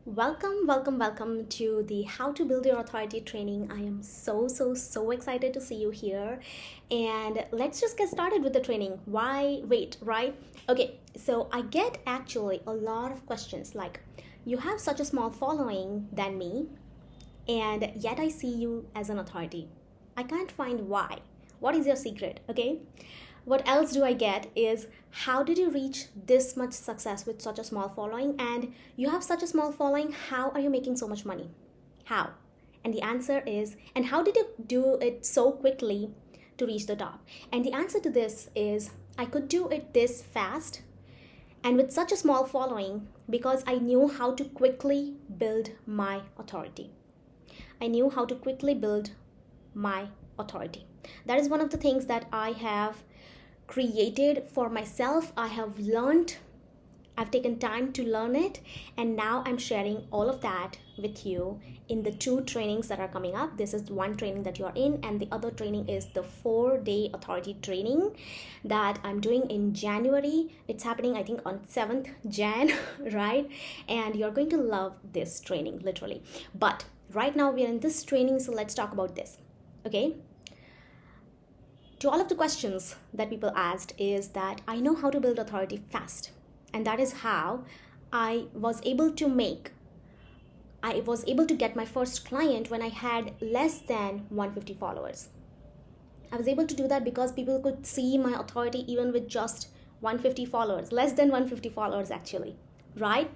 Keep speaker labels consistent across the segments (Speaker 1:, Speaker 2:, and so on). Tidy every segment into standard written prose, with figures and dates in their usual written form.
Speaker 1: Welcome to the How to Build Your Authority training. I am so excited to see you here. And let's just get started with the training. Why wait, right? Okay, so I get actually a lot of questions like, you have such a small following than me, and yet I see you as an authority. I can't find why. What is your secret? Okay. What else do I get is, how did you reach this much success with such a small following? And you have such a small following, how are you making so much money? How? And the answer is, and how did you do it so quickly to reach the top? And the answer to this is, I could do it this fast and with such a small following because I knew how to quickly build my authority. I knew how to quickly build my authority. That is one of the things that I have created for myself. I have learned, I've taken time to learn it, and now I'm sharing all of that with you in the two trainings that are coming up. This is one training that you are in, and the other training is the 4-day authority training that I'm doing in January. It's happening, I think, on 7th Jan, right? And you're going to love this training, literally. But right now we are in this training, so let's talk about this, okay? To all of the questions that people asked is that I know how to build authority fast. And that is how I was able to get my first client when I had less than 150 followers. I was able to do that because people could see my authority even with just 150 followers, less than 150 followers actually, right?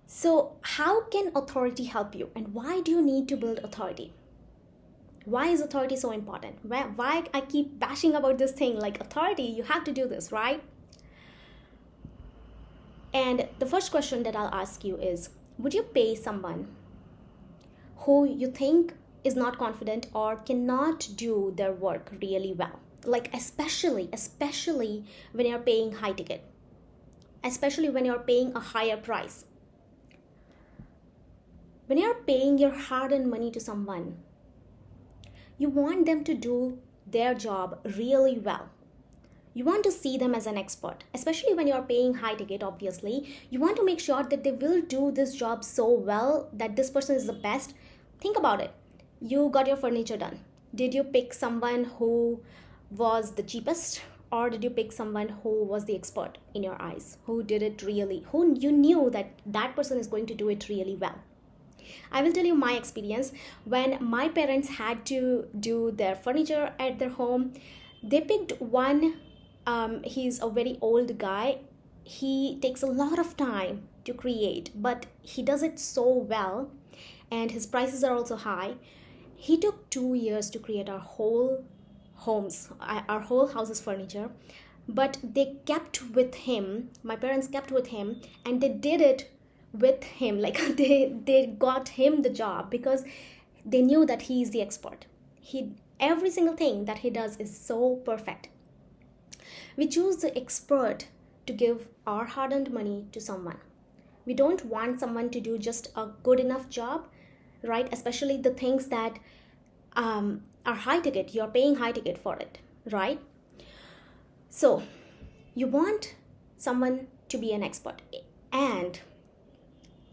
Speaker 1: So how can authority help you? And why do you need to build authority? Why is authority so important? Why I keep bashing about this thing like authority, you have to do this, right? And the first question that I'll ask you is, would you pay someone who you think is not confident or cannot do their work really well? Like especially when you're paying high ticket, especially when you're paying a higher price. When you're paying your hard-earned money to someone, you want them to do their job really well. You want to see them as an expert, especially when you're paying high ticket, obviously. You want to make sure that they will do this job so well that this person is the best. Think about it. You got your furniture done. Did you pick someone who was the cheapest, or did you pick someone who was the expert in your eyes, who did it really, who you knew that that person is going to do it really well? I will tell you my experience. When my parents had to do their furniture at their home, they picked one. He's a very old guy. He takes a lot of time to create, but he does it so well, and his prices are also high. He took 2 years to create our whole house's furniture, but they kept with him. My parents kept with him, and they did it with him, like they got him the job because they knew that he is the expert. Every single thing that he does is so perfect. We choose the expert to give our hard-earned money to someone. We don't want someone to do just a good enough job, right? Especially the things that are high ticket. You're paying high ticket for it, right? So you want someone to be an expert. And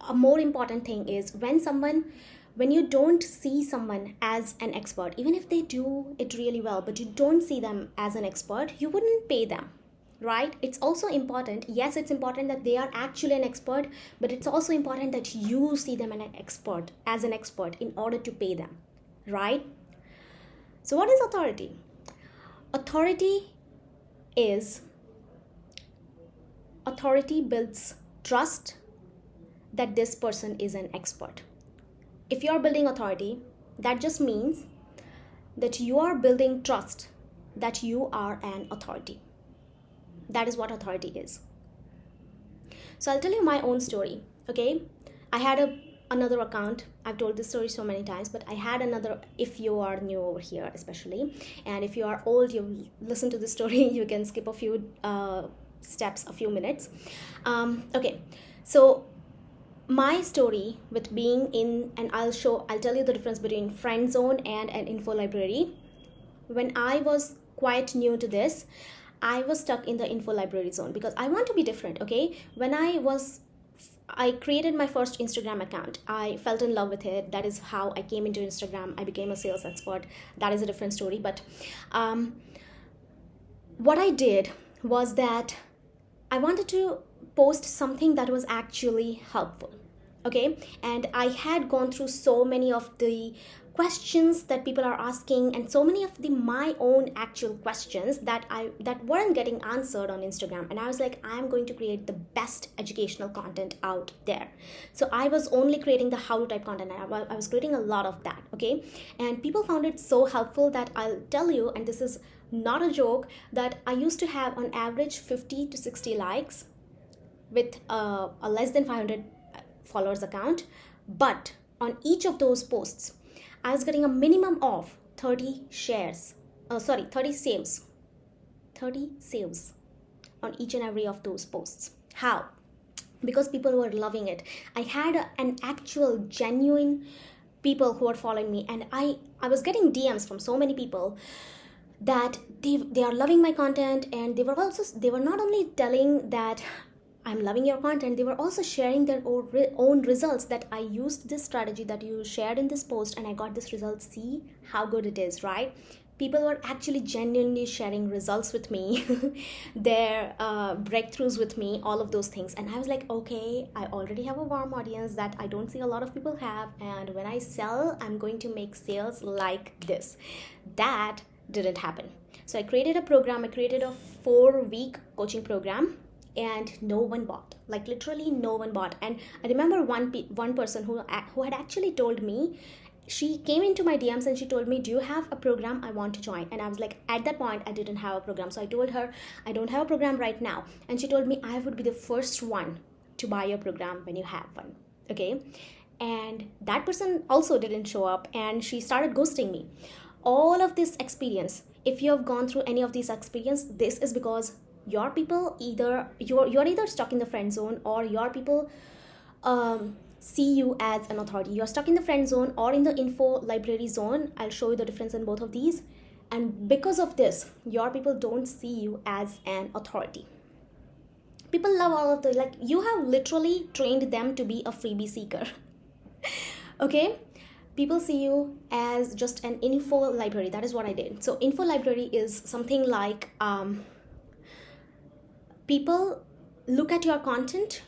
Speaker 1: a more important thing is, when you don't see someone as an expert, even if they do it really well, but you don't see them as an expert, you wouldn't pay them, right? It's also important. Yes, it's important that they are actually an expert, but it's also important that you see them as an expert in order to pay them, right? So what is authority? Authority builds trust that this person is an expert. If you are building authority, that just means that you are building trust that you are an authority. That is what authority is. So I'll tell you my own story, okay? I had another account. I've told this story so many times, but I had another, if you are new over here especially, and if you are old, you listen to this story, you can skip a few steps, a few minutes. Okay, so my story with being in, and I'll tell you the difference between friend zone and an info library. When I was quite new to this, I was stuck in the info library zone because I want to be different, okay? When I was I created my first Instagram account. I fell in love with it. That is how I came into Instagram. I became a sales expert. That is a different story. But what I did was that I wanted to post something that was actually helpful. Okay, and I had gone through so many of the questions that people are asking, and so many of the my own actual questions that weren't getting answered on Instagram, and I was like, I'm going to create the best educational content out there. So I was only creating the how to type content, and I was creating a lot of that. Okay, and people found it so helpful that I'll tell you, and this is not a joke, that I used to have on average 50 to 60 likes with a less than 500 followers account. But on each of those posts, I was getting a minimum of 30 shares. 30 saves. 30 saves on each and every of those posts. How? Because people were loving it. I had an actual genuine people who were following me, and I was getting DMs from so many people that they are loving my content, and they were not only telling that I'm loving your content, they were also sharing their own results, that I used this strategy that you shared in this post and I got this result. See how good it is, right? People were actually genuinely sharing results with me, their breakthroughs with me, all of those things. And I was like, okay, I already have a warm audience that I don't see a lot of people have, and when I sell, I'm going to make sales like this. That didn't happen. So I created a program. I created a 4-week coaching program, and no one bought. Like literally no one bought. And I remember one person who had actually told me, she came into my DMs and she told me, do you have a program? I want to join. And I was like, at that point I didn't have a program. So I told her, I don't have a program right now. And she told me, I would be the first one to buy your program when you have one. Okay, and that person also didn't show up, and she started ghosting me. All of this experience, if you have gone through any of these experience, this is because your people, either you're either stuck in the friend zone, or your people see you as an authority. You're stuck in the friend zone or in the info library zone. I'll show you the difference in both of these. And because of this, your people don't see you as an authority. People love all of the, like, you have literally trained them to be a freebie seeker. Okay, people see you as just an info library. That is what I did. So info library is something like people look at your content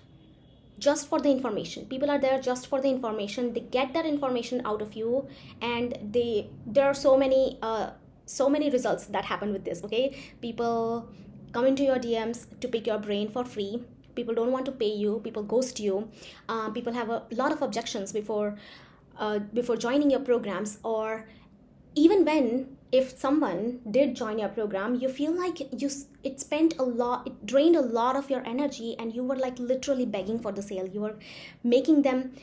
Speaker 1: just for the information. People are there just for the information. They get that information out of you, and there are so many results that happen with this. Okay, people come into your DMs to pick your brain for free. People don't want to pay you. People ghost you. People have a lot of objections before joining your programs, or even when, if someone did join your program, you feel like it drained a lot of your energy, and you were like literally begging for the sale. You were making them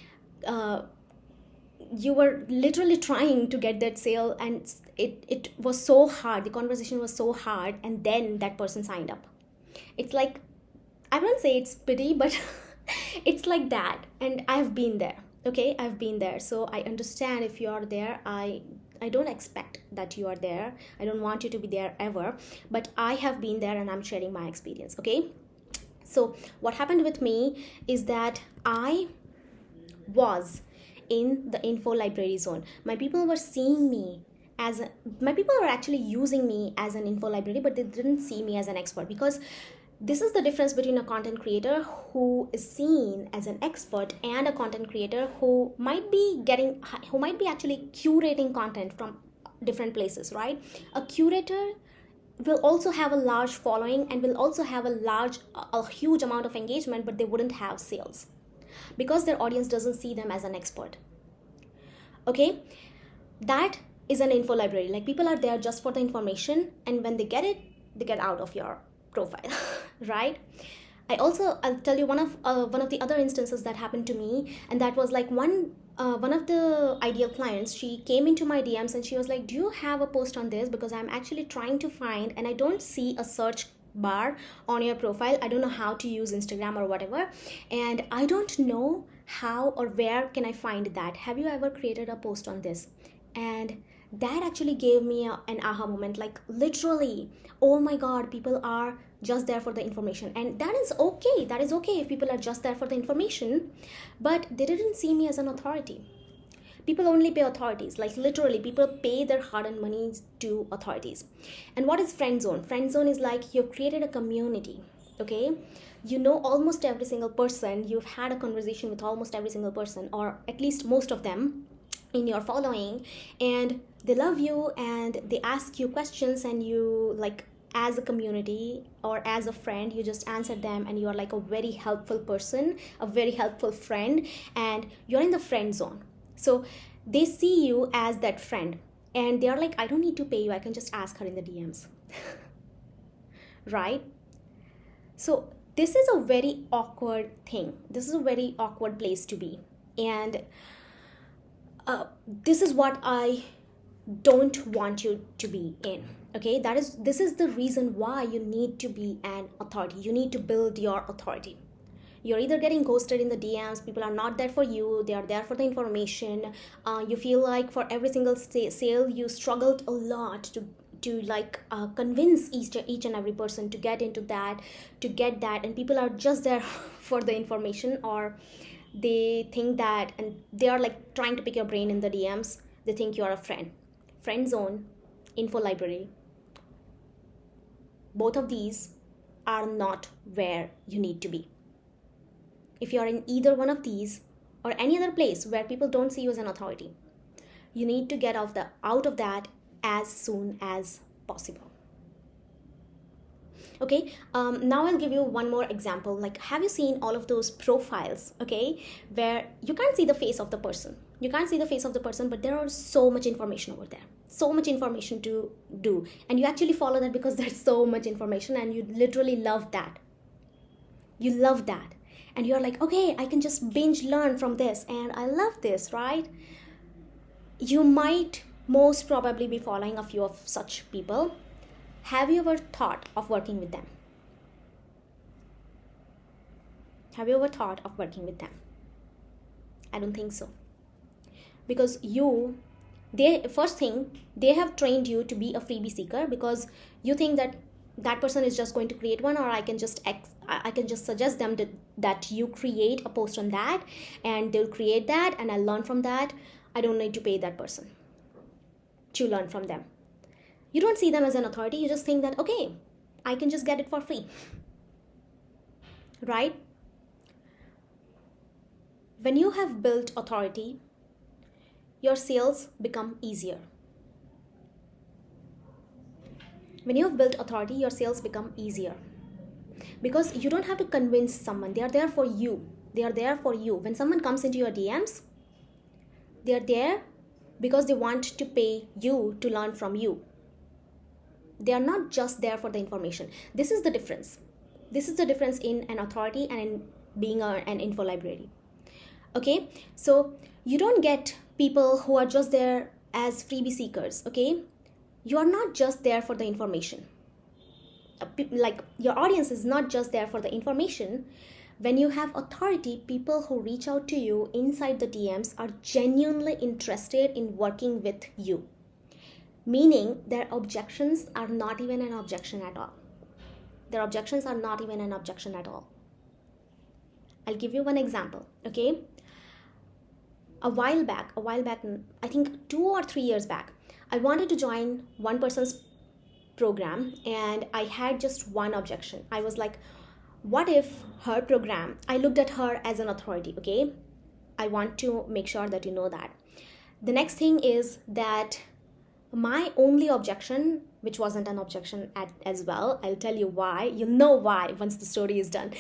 Speaker 1: you were literally trying to get that sale, and it was so hard. The conversation was so hard, and then that person signed up. It's like, I won't say it's pity, but it's like that. And I've been there. Okay, I've been there. So I understand if you're there. I don't expect that you are there. I don't want you to be there ever. But I have been there, and I'm sharing my experience. Okay, so what happened with me is that I was in the info library zone. My people were seeing me my people were actually using me as an info library, but they didn't see me as an expert. Because this is the difference between a content creator who is seen as an expert and a content creator who might be actually curating content from different places, right? A curator will also have a large following and will also have a huge amount of engagement, but they wouldn't have sales because their audience doesn't see them as an expert. Okay, that is an info library. Like, people are there just for the information, and when they get it, they get out of your profile. Right? I'll tell you one of the other instances that happened to me, and that was like one of the ideal clients. She came into my DMs and she was like, do you have a post on this? Because I'm actually trying to find, and I don't see a search bar on your profile. I don't know how to use Instagram or whatever, and I don't know how or where can I find that. Have you ever created a post on this? And that actually gave me an aha moment. Like, literally, oh my god, people are just there for the information. And that is okay. That is okay if people are just there for the information, but they didn't see me as an authority. People only pay authorities, like literally people pay their hard-earned money to authorities. And what is friend zone? Friend zone is like you've created a community, okay? You know almost every single person, you've had a conversation with almost every single person, or at least most of them in your following, and they love you and they ask you questions, and you, like, as a community or as a friend, you just answer them, and you are like a very helpful person, a very helpful friend, and you're in the friend zone. So they see you as that friend, and they are like, I don't need to pay you, I can just ask her in the DMs. Right? So this is a very awkward thing. This is a very awkward place to be. And this is what I don't want you to be in. Okay, this is the reason why you need to be an authority. You need to build your authority. You're either getting ghosted in the DMs, people are not there for you, they are there for the information. You feel like for every single sale you struggled a lot to convince each and every person to get into that, to get that, and people are just there for the information, or they think that, and they are like trying to pick your brain in the DMs. They think you are a friend. Friend zone, info library, both of these are not where you need to be. If you're in either one of these or any other place where people don't see you as an authority, you need to get out of that as soon as possible. Okay, now I'll give you one more example. Like, have you seen all of those profiles, okay, where you can't see the face of the person? You can't see the face of the person, but there are so much information over there. So much information to do. And you actually follow that because there's so much information, and you literally love that. You love that. And you're like, okay, I can just binge learn from this, and I love this, right? You might most probably be following a few of such people. Have you ever thought of working with them? Have you ever thought of working with them? I don't think so. Because first thing, they have trained you to be a freebie seeker, because you think that person is just going to create one, or I can just suggest them that you create a post on that, and they'll create that, and I'll learn from that. I don't need to pay that person to learn from them. You don't see them as an authority. You just think that, okay, I can just get it for free. Right? When you have built authority, your sales become easier. When you have built authority, your sales become easier, because you don't have to convince someone. They are there for you. They are there for you. When someone comes into your DMs, they are there because they want to pay you to learn from you. They are not just there for the information. This is the difference. This is the difference in an authority and in being an info library. Okay, so you don't get people who are just there as freebie seekers. Okay, you are not just there for the information. Like, your audience is not just there for the information. When you have authority, people who reach out to you inside the DMs are genuinely interested in working with you. Meaning their objections are not even an objection at all. Their objections are not even an objection at all. I'll give you one example, okay? A while back, I think 2 or 3 years back, I wanted to join one person's program, and I had just one objection. I was like, what if her program, I looked at her as an authority, okay? I want to make sure that you know that. The next thing is that my only objection, which wasn't an objection as well, I'll tell you why. You'll know why once the story is done.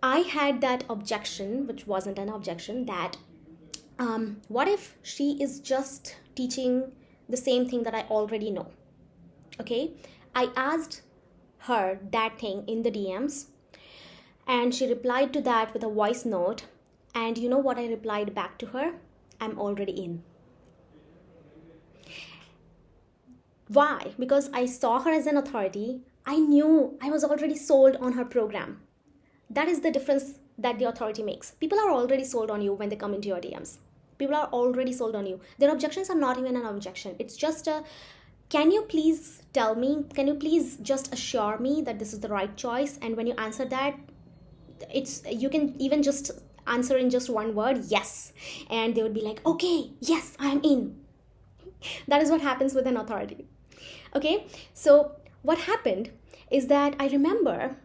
Speaker 1: I had that objection, which wasn't an objection, that what if she is just teaching the same thing that I already know? Okay, I asked her that thing in the DMs, and she replied to that with a voice note. And you know what I replied back to her? I'm already in. Why? Because I saw her as an authority. I knew I was already sold on her program. That is the difference that the authority makes. People are already sold on you when they come into your DMs. People are already sold on you. Their objections are not even an objection. It's just can you please tell me, can you please just assure me that this is the right choice? And when you answer that, you can even just answer in just one word, yes, and they would be like, okay, yes, I'm in. That is what happens with an authority. Okay, so what happened is that I remember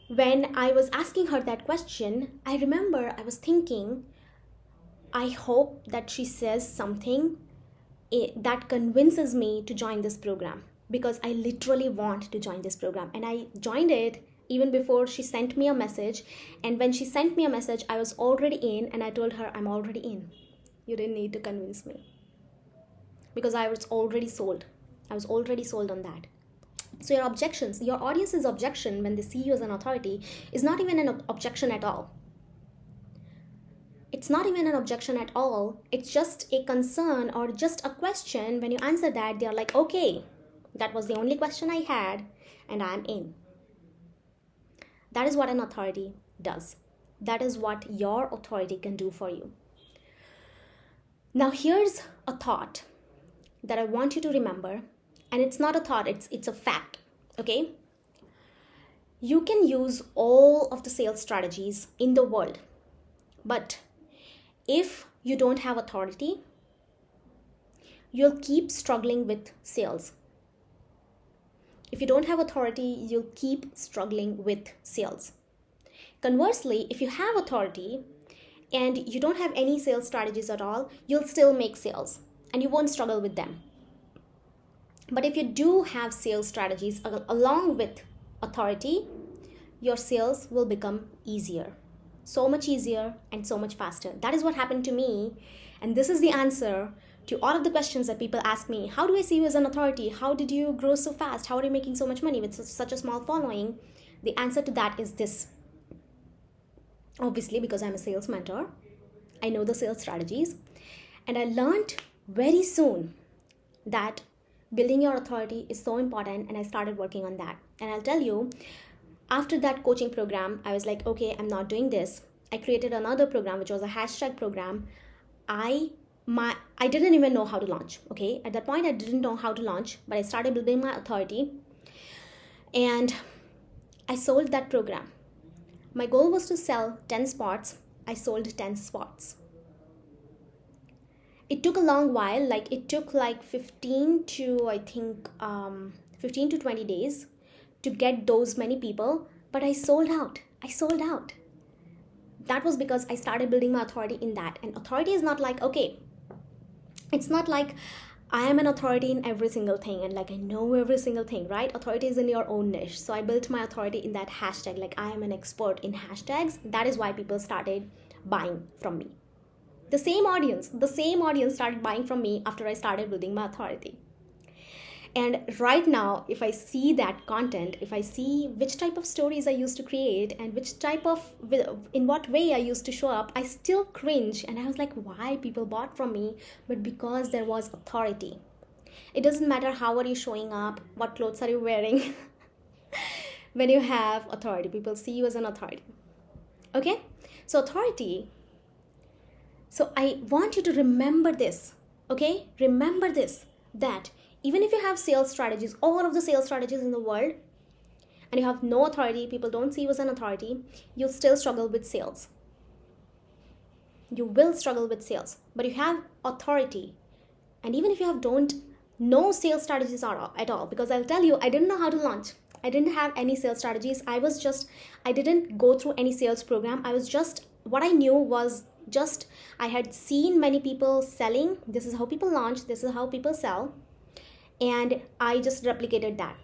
Speaker 1: when I was asking her that question, I remember I was thinking, I hope that she says something that convinces me to join this program, because I literally want to join this program. And I joined it even before she sent me a message. And when she sent me a message, I was already in, and I told her, I'm already in. You didn't need to convince me, because I was already sold. I was already sold on that. So your objections, your audience's objection when they see you as an authority is not even an objection at all. It's not even an objection at all. It's just a concern or just a question. When you answer that, they're like, okay, that was the only question I had, and I'm in. That is what an authority does. That is what your authority can do for you. Now, here's a thought that I want you to remember. And it's not a thought, it's a fact, okay? You can use all of the sales strategies in the world, but if you don't have authority, you'll keep struggling with sales. If you don't have authority, you'll keep struggling with sales. Conversely, if you have authority and you don't have any sales strategies at all, you'll still make sales and you won't struggle with them. But if you do have sales strategies along with authority, your sales will become easier. So much easier and so much faster. That is what happened to me. And this is the answer to all of the questions that people ask me. How do I see you as an authority? How did you grow so fast? How are you making so much money with such a small following? The answer to that is this. Obviously, because I'm a sales mentor, I know the sales strategies. And I learned very soon that building your authority is so important, and I started working on that. And I'll tell you, after that coaching program, I was like, okay, I'm not doing this. I created another program, which was a hashtag program. I didn't even know how to launch, okay? At that point, I didn't know how to launch, but I started building my authority, and I sold that program. My goal was to sell 10 spots. I sold 10 spots. It took a long while, it took 15 to 20 days to get those many people, but I sold out. That was because I started building my authority in that. And authority is not like, okay, it's not like I am an authority in every single thing and I know every single thing, right? Authority is in your own niche. So I built my authority in that hashtag, I am an expert in hashtags. That is why people started buying from me. The same audience started buying from me after I started building my authority. And right now, if I see that content, if I see which type of stories I used to create and in what way I used to show up, I still cringe. And I was like, why people bought from me? But because there was authority. It doesn't matter how are you showing up, what clothes are you wearing. When you have authority, people see you as an authority. Okay? So authority. So I want you to remember this, okay? Remember this, that even if you have sales strategies, all of the sales strategies in the world, and you have no authority, people don't see you as an authority, you'll still struggle with sales. You will struggle with sales, but you have authority. And even if you don't know sales strategies at all, because I'll tell you, I didn't know how to launch. I didn't have any sales strategies. I didn't go through any sales program. What I knew was I had seen many people selling. This is how people launch. This is how people sell. And I just replicated that.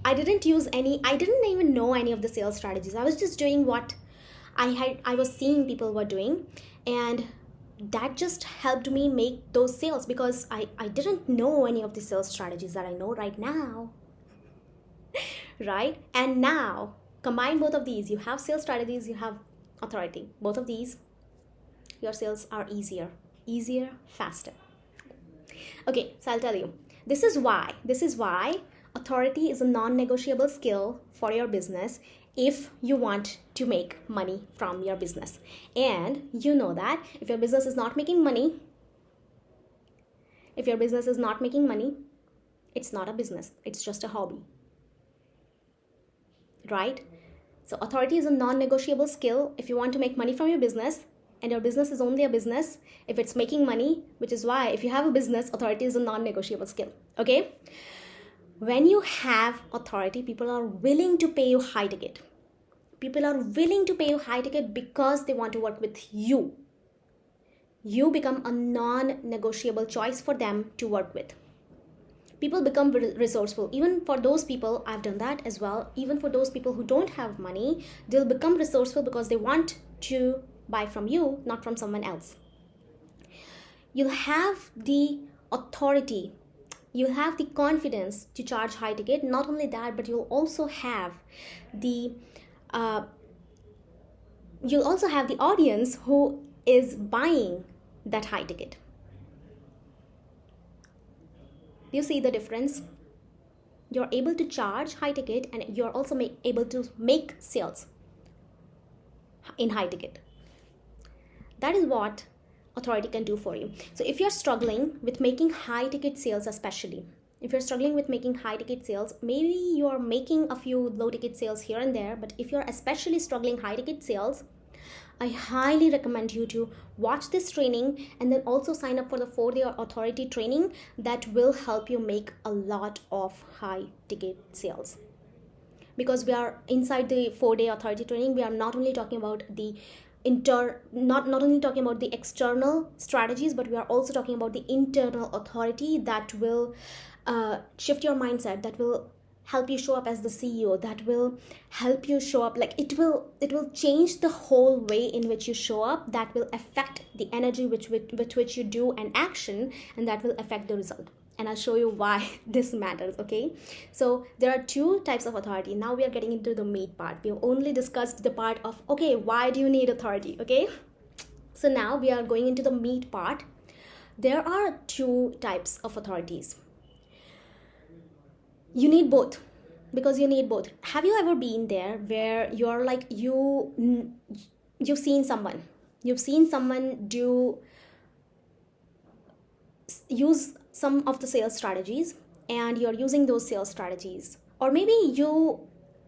Speaker 1: I didn't even know any of the sales strategies. I was just doing what I was seeing people were doing. And that just helped me make those sales, because I didn't know any of the sales strategies that I know right now. Right? And now, combine both of these. You have sales strategies, you have authority. Both of these, your sales are easier, faster. Okay, so I'll tell you, this is why authority is a non-negotiable skill for your business if you want to make money from your business. And you know that if your business is not making money, If your business is not making money, it's not a business, it's just a hobby, right? So authority is a non-negotiable skill. If you want to make money from your business, and your business is only a business if it's making money, which is why if you have a business, authority is a non-negotiable skill. Okay, when you have authority, people are willing to pay you high ticket. People are willing to pay you high ticket because they want to work with you. You become a non-negotiable choice for them to work with. People become resourceful. Even for those people, I've done that as well. Even for those people who don't have money, they'll become resourceful because they want to buy from you, not from someone else. You'll have the authority, you'll have the confidence to charge high ticket. Not only that, but you'll also have the audience who is buying that high ticket. You see the difference? You're able to charge high ticket, and you're also able to make sales in high ticket. That is what authority can do for you. So if you're struggling with making high ticket sales, especially if you're struggling with making high ticket sales, maybe you're making a few low ticket sales here and there, but if you're especially struggling high ticket sales, I highly recommend you to watch this training and then also sign up for the 4-day authority training that will help you make a lot of high ticket sales. Because we are inside the 4-day authority training, we are not only talking about the not only talking about the external strategies, but we are also talking about the internal authority that will shift your mindset, that will help you show up as the CEO, that will help you show up, like it will change the whole way in which you show up, that will affect the energy with which you do an action, and that will affect the result. And I'll show you why this matters. Okay, so there are 2 types of authority. Now we are getting into the meat part. We have only discussed the part of, okay, why do you need authority? Okay, so now we are going into the meat part. There are 2 types of authorities. You need both, because you need both. Have you ever been there where you're like, you've seen someone use some of the sales strategies, and you're using those sales strategies, or maybe you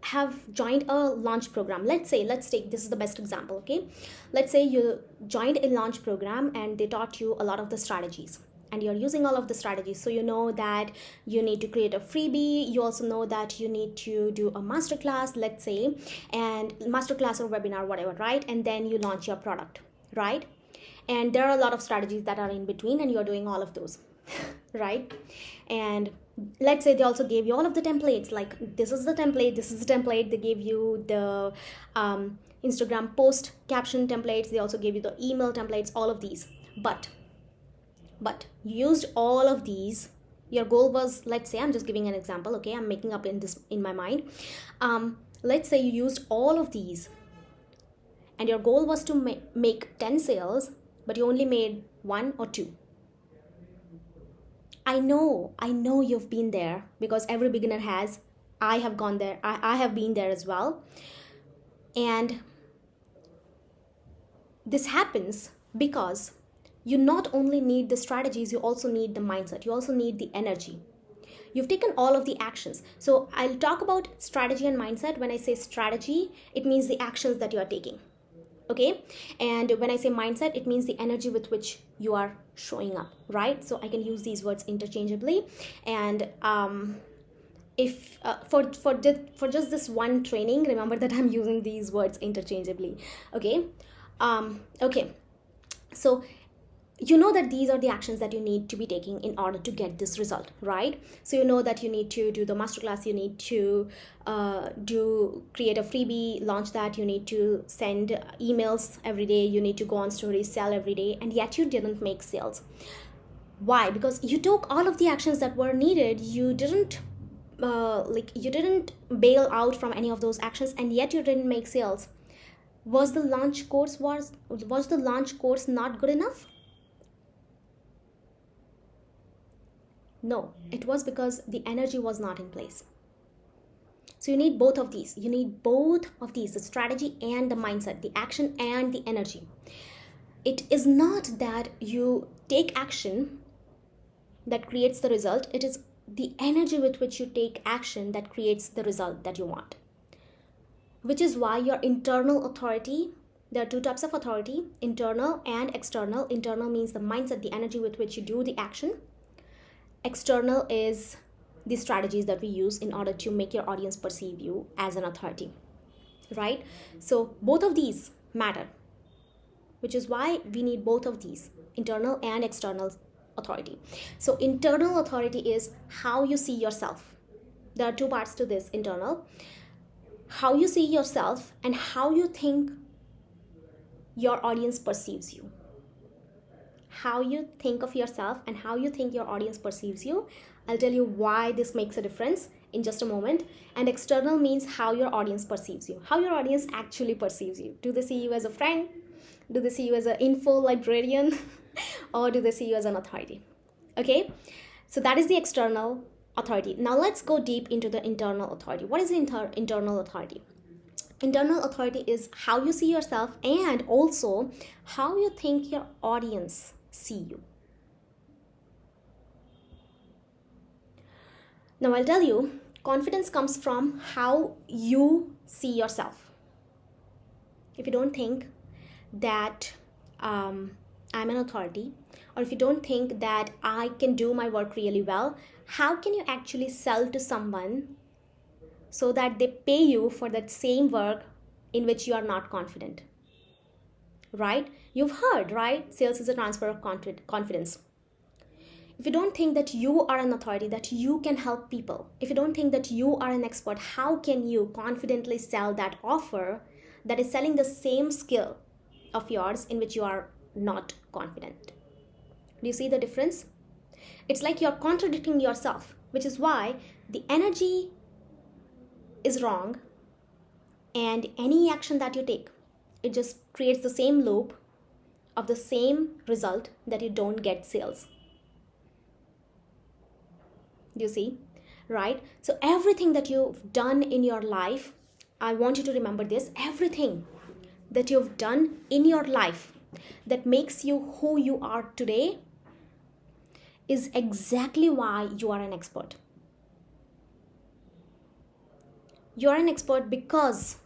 Speaker 1: have joined a launch program. Let's take, this is the best example. Okay, let's say you joined a launch program and they taught you a lot of the strategies, and you're using all of the strategies. So you know that you need to create a freebie, you also know that you need to do a masterclass, let's say, and masterclass or webinar, whatever, right? And then you launch your product, right? And there are a lot of strategies that are in between, and you're doing all of those right? And let's say they also gave you all of the templates, like this is the template, they gave you the Instagram post caption templates, they also gave you the email templates, all of these. But you used all of these. Your goal was, let's say, I'm just giving an example, okay, I'm making up in my mind. Let's say you used all of these and your goal was to make 10 sales, but you only made 1 or 2. I know you've been there, because every beginner has. I have gone there. I have been there as well. And this happens because you not only need the strategies, you also need the mindset. You also need the energy. You've taken all of the actions. So I'll talk about strategy and mindset. When I say strategy, it means the actions that you are taking. Okay, and when I say mindset, it means the energy with which you are showing up, right? So I can use these words interchangeably. And if for just this one training, remember that I'm using these words interchangeably. Okay, okay. So you know that these are the actions that you need to be taking in order to get this result, right? So you know that you need to do the masterclass, you need to create a freebie, launch that, you need to send emails every day, you need to go on stories, sell every day, and yet you didn't make sales. Why? Because you took all of the actions that were needed. You didn't bail out from any of those actions, and yet you didn't make sales. Was the launch course not good enough? No, it was because the energy was not in place. So you need both of these. You need both of these, the strategy and the mindset, the action and the energy. It is not that you take action that creates the result. It is the energy with which you take action that creates the result that you want. Which is why your internal authority, there are two types of authority, internal and external. Internal means the mindset, the energy with which you do the action. External is the strategies that we use in order to make your audience perceive you as an authority, right? So both of these matter, which is why we need both of these, internal and external authority. So internal authority is how you see yourself. There are two parts to this internal. How you see yourself and how you think your audience perceives you. How you think of yourself and how you think your audience perceives you. I'll tell you why this makes a difference in just a moment. And external means how your audience perceives you. How your audience actually perceives you. Do they see you as a friend? Do they see you as an info librarian? Or do they see you as an authority? Okay, so that is the external authority. Now let's go deep into the internal authority. What is the internal authority? Internal authority is how you see yourself and also how you think your audience see you. Now I'll tell you, confidence comes from how you see yourself. If you don't think that I'm an authority, or if you don't think that I can do my work really well, how can you actually sell to someone so that they pay you for that same work in which you are not confident? Right? You've heard, right? Sales is a transfer of confidence. If you don't think that you are an authority, that you can help people, if you don't think that you are an expert, how can you confidently sell that offer that is selling the same skill of yours in which you are not confident? Do you see the difference? It's like you're contradicting yourself, which is why the energy is wrong, and any action that you take, it just creates the same loop of the same result that you don't get sales. Do you see? Right? So everything that you've done in your life, I want you to remember this, everything that you've done in your life that makes you who you are today is exactly why you are an expert. You're an expert because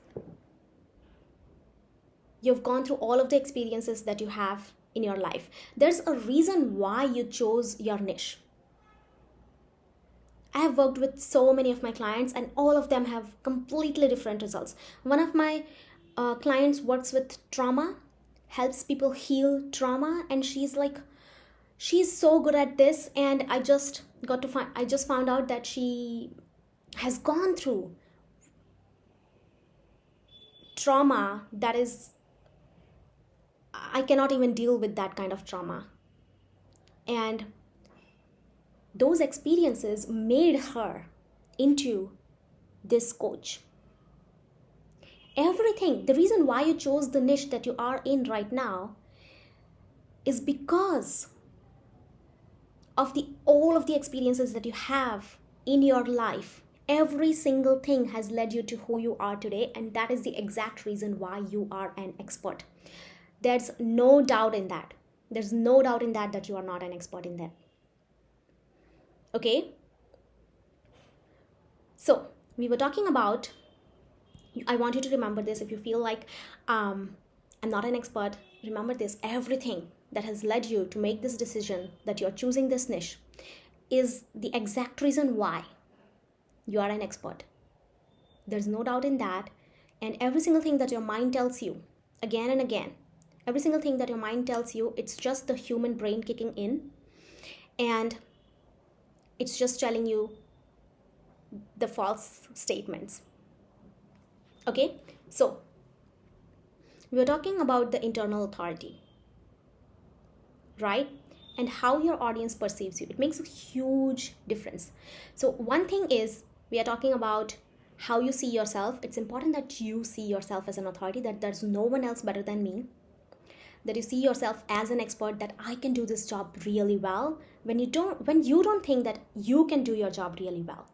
Speaker 1: you've gone through all of the experiences that you have in your life. There's a reason why you chose your niche. I have worked with so many of my clients and all of them have completely different results. One of my clients works with trauma, helps people heal trauma, and she's so good at this, and I just found out that she has gone through trauma that is, I cannot even deal with that kind of trauma. And those experiences made her into this coach. Everything, the reason why you chose the niche that you are in right now is because of all of the experiences that you have in your life. Every single thing has led you to who you are today, and that is the exact reason why you are an expert. There's no doubt in that. There's no doubt in that you are not an expert in that. Okay? So, we were talking about, I want you to remember this. If you feel like I'm not an expert, remember this. Everything that has led you to make this decision that you're choosing this niche is the exact reason why you are an expert. There's no doubt in that. And every single thing that your mind tells you again and again, every single thing that your mind tells you, it's just the human brain kicking in, and it's just telling you the false statements. Okay, so we're talking about the internal authority, right? And how your audience perceives you. It makes a huge difference. So one thing is, we are talking about how you see yourself. It's important that you see yourself as an authority, that there's no one else better than me, that you see yourself as an expert, that I can do this job really well. When you don't think that you can do your job really well,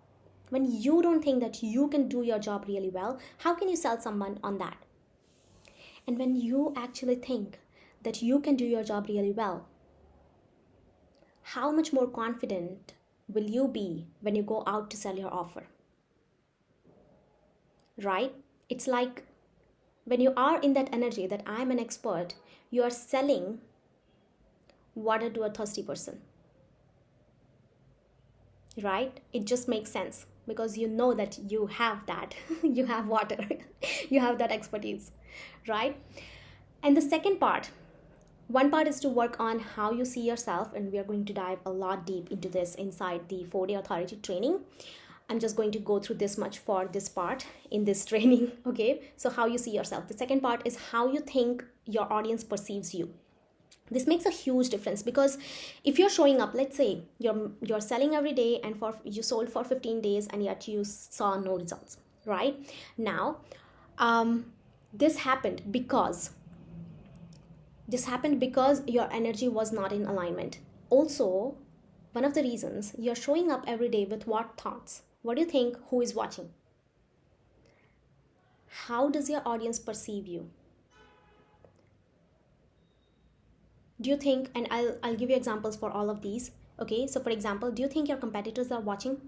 Speaker 1: when you don't think that you can do your job really well, how can you sell someone on that? And when you actually think that you can do your job really well, how much more confident will you be when you go out to sell your offer? Right? It's like when you are in that energy that I'm an expert, you are selling water to a thirsty person. Right? It just makes sense because you know that you have that. You have water, you have that expertise, right? And the second part, one part is to work on how you see yourself, and we are going to dive a lot deep into this inside the 4-day authority training. I'm just going to go through this much for this part in this training. Okay, so how you see yourself. The second part is how you think your audience perceives you. This makes a huge difference because if you're showing up, let's say you're selling every day and you sold for 15 days and yet you saw no results, right? Now this happened because your energy was not in alignment. Also, one of the reasons you're showing up every day with what thoughts? What do you think? Who is watching? How does your audience perceive you? Do you think, and I'll give you examples for all of these. Okay, so for example, do you think your competitors are watching?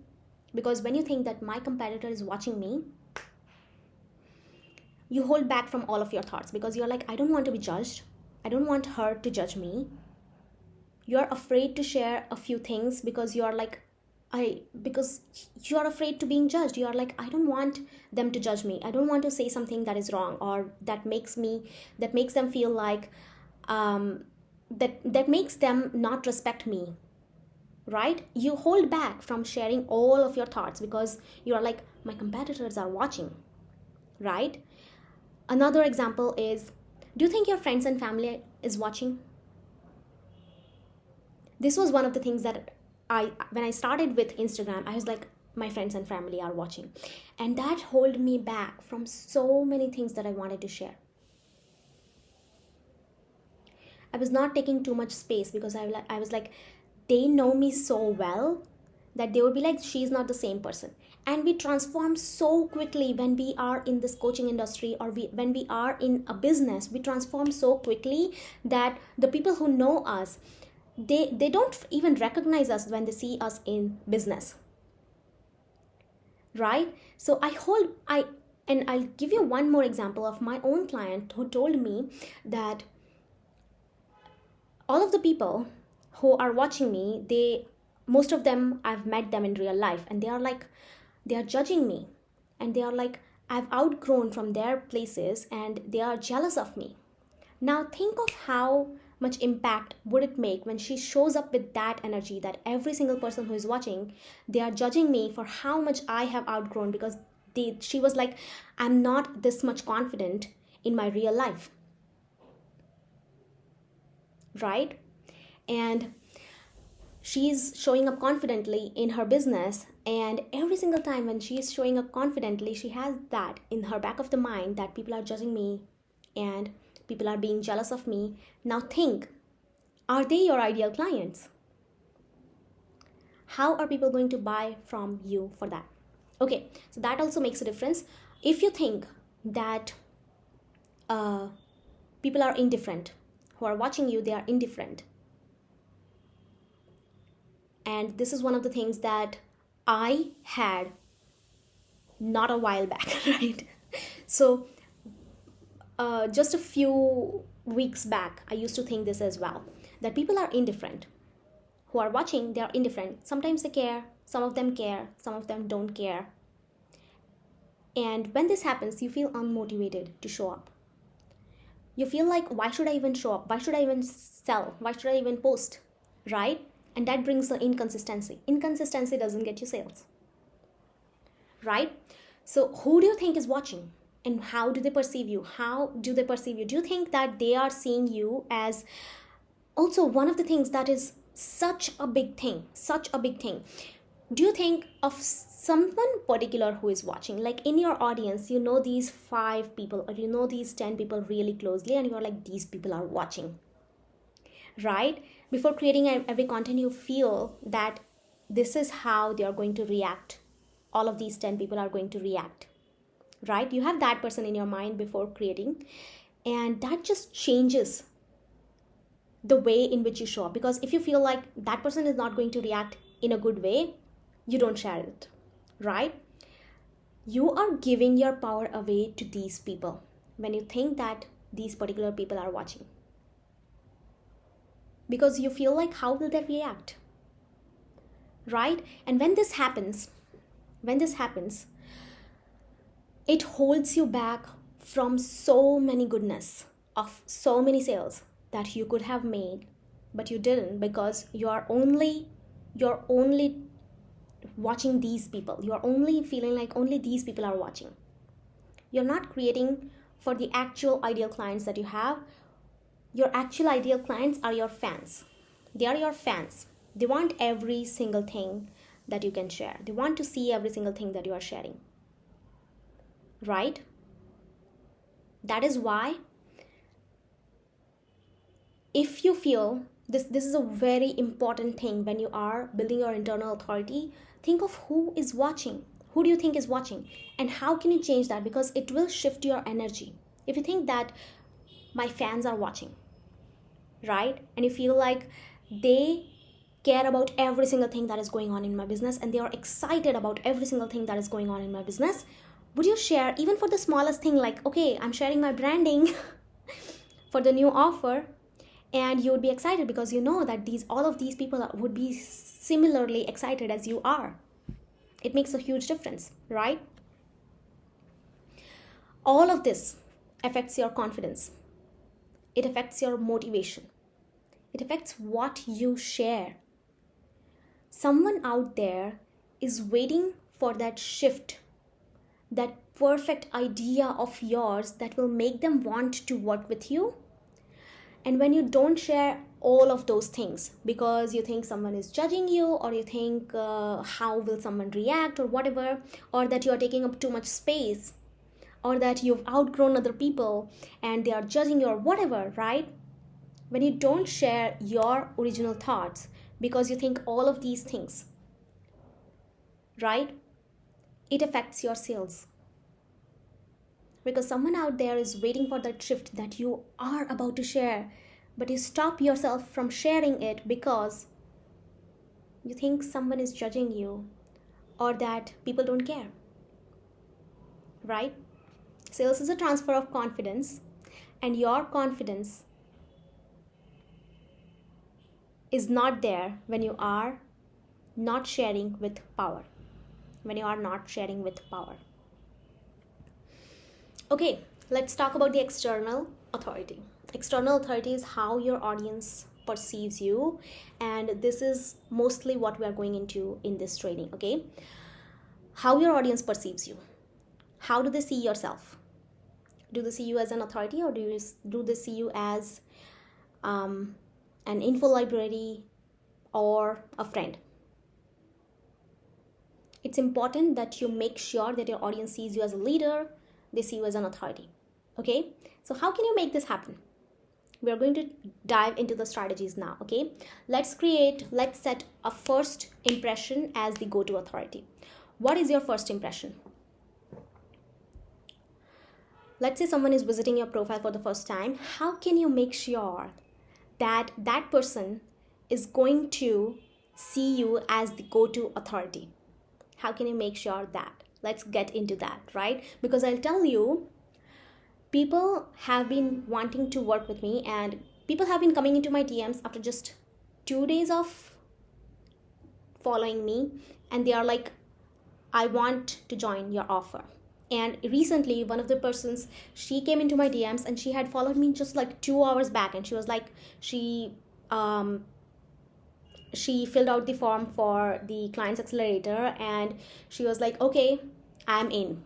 Speaker 1: Because when you think that my competitor is watching me, you hold back from all of your thoughts because you're like, I don't want to be judged. I don't want her to judge me. You're afraid to share a few things because you're like, because you're afraid to being judged. You're like, I don't want them to judge me. I don't want to say something that is wrong or that makes them feel like that makes them not respect me, right? You hold back from sharing all of your thoughts because you're like, my competitors are watching, right? Another example is, do you think your friends and family is watching? This was one of the things that when I started with Instagram, I was like, my friends and family are watching, and that held me back from so many things that I wanted to share. I was not taking too much space because I was like, they know me so well that they would be like, she's not the same person. And we transform so quickly when we are in this coaching industry, or when we are in a business, we transform so quickly that the people who know us, they don't even recognize us when they see us in business, right? So I'll give you one more example of my own client who told me that all of the people who are watching me, most of them, I've met them in real life, and they are judging me, and they are like, I've outgrown from their places and they are jealous of me. Now think of how much impact would it make when she shows up with that energy, that every single person who is watching, they are judging me for how much I have outgrown, because she was like, I'm not this much confident in my real life, right? And she's showing up confidently in her business, and every single time when she's showing up confidently, she has that in her back of the mind that people are judging me and people are being jealous of me. Now think, are they your ideal clients? How are people going to buy from you for that? Okay, so that also makes a difference. If you think that people are indifferent, who are watching you, they are indifferent. And this is one of the things that I had not a while back, right? So just a few weeks back, I used to think this as well, that people are indifferent. Who are watching, they are indifferent. Sometimes they care, some of them don't care. And when this happens, you feel unmotivated to show up. You feel like, why should I even show up? Why should I even sell? Why should I even post? Right? And that brings the inconsistency. Inconsistency doesn't get you sales. Right? So who do you think is watching? And how do they perceive you? How do they perceive you? Do you think that they are seeing you as, also one of the things that is such a big thing. Do you think of someone particular who is watching? Like in your audience, you know these 5 people or you know these 10 people really closely, and you're like, these people are watching, right? Before creating every content, you feel that this is how they are going to react. All of these 10 people are going to react, right? You have that person in your mind before creating, and that just changes the way in which you show up. Because if you feel like that person is not going to react in a good way, you don't share it, right? You are giving your power away to these people when you think that these particular people are watching, because you feel like, how will they react, right? And when this happens, it holds you back from so many goodness of so many sales that you could have made, but you didn't, because you're only watching these people. You're only feeling like only these people are watching. You're not creating for the actual ideal clients that you have. Your actual ideal clients are your fans. They are your fans. They want every single thing that you can share. They want to see every single thing that you are sharing, right? That is why, if you feel this is a very important thing when you are building your internal authority, think of who is watching. Who do you think is watching, and how can you change that? Because it will shift your energy. If you think that my fans are watching, right, and you feel like they care about every single thing that is going on in my business, and they are excited about every single thing that is going on in my business, would you share even for the smallest thing? Like, okay, I'm sharing my branding for the new offer, and you would be excited because you know that all of these people would be similarly excited as you are. It makes a huge difference, right? All of this affects your confidence. It affects your motivation. It affects what you share. Someone out there is waiting for that shift, that perfect idea of yours that will make them want to work with you. And when you don't share all of those things because you think someone is judging you, or you think how will someone react, or whatever, or that you are taking up too much space, or that you've outgrown other people and they are judging you, or whatever, right? When you don't share your original thoughts because you think all of these things, right, it affects your sales. Because someone out there is waiting for that shift that you are about to share, but you stop yourself from sharing it because you think someone is judging you, or that people don't care, right? Sales is a transfer of confidence, and your confidence is not there when you are not sharing with power. Okay, let's talk about the external authority. External authority is how your audience perceives you, and this is mostly what we are going into in this training, okay? How your audience perceives you. How do they see yourself? Do they see you as an authority, or do they see you as an info library or a friend? It's important that you make sure that your audience sees you as a leader, they see you as an authority, okay? So how can you make this happen? We're going to dive into the strategies now, okay? Let's set a first impression as the go-to authority. What is your first impression? Let's say someone is visiting your profile for the first time. How can you make sure that that person is going to see you as the go-to authority? How can you make sure that? Let's get into that, right? Because I'll tell you, people have been wanting to work with me, and people have been coming into my DMs after just 2 days of following me, and they are like, I want to join your offer. And recently, one of the persons, she came into my DMs and she had followed me just like 2 hours back, and she was like, she filled out the form for the client's accelerator, and she was like, okay, I'm in.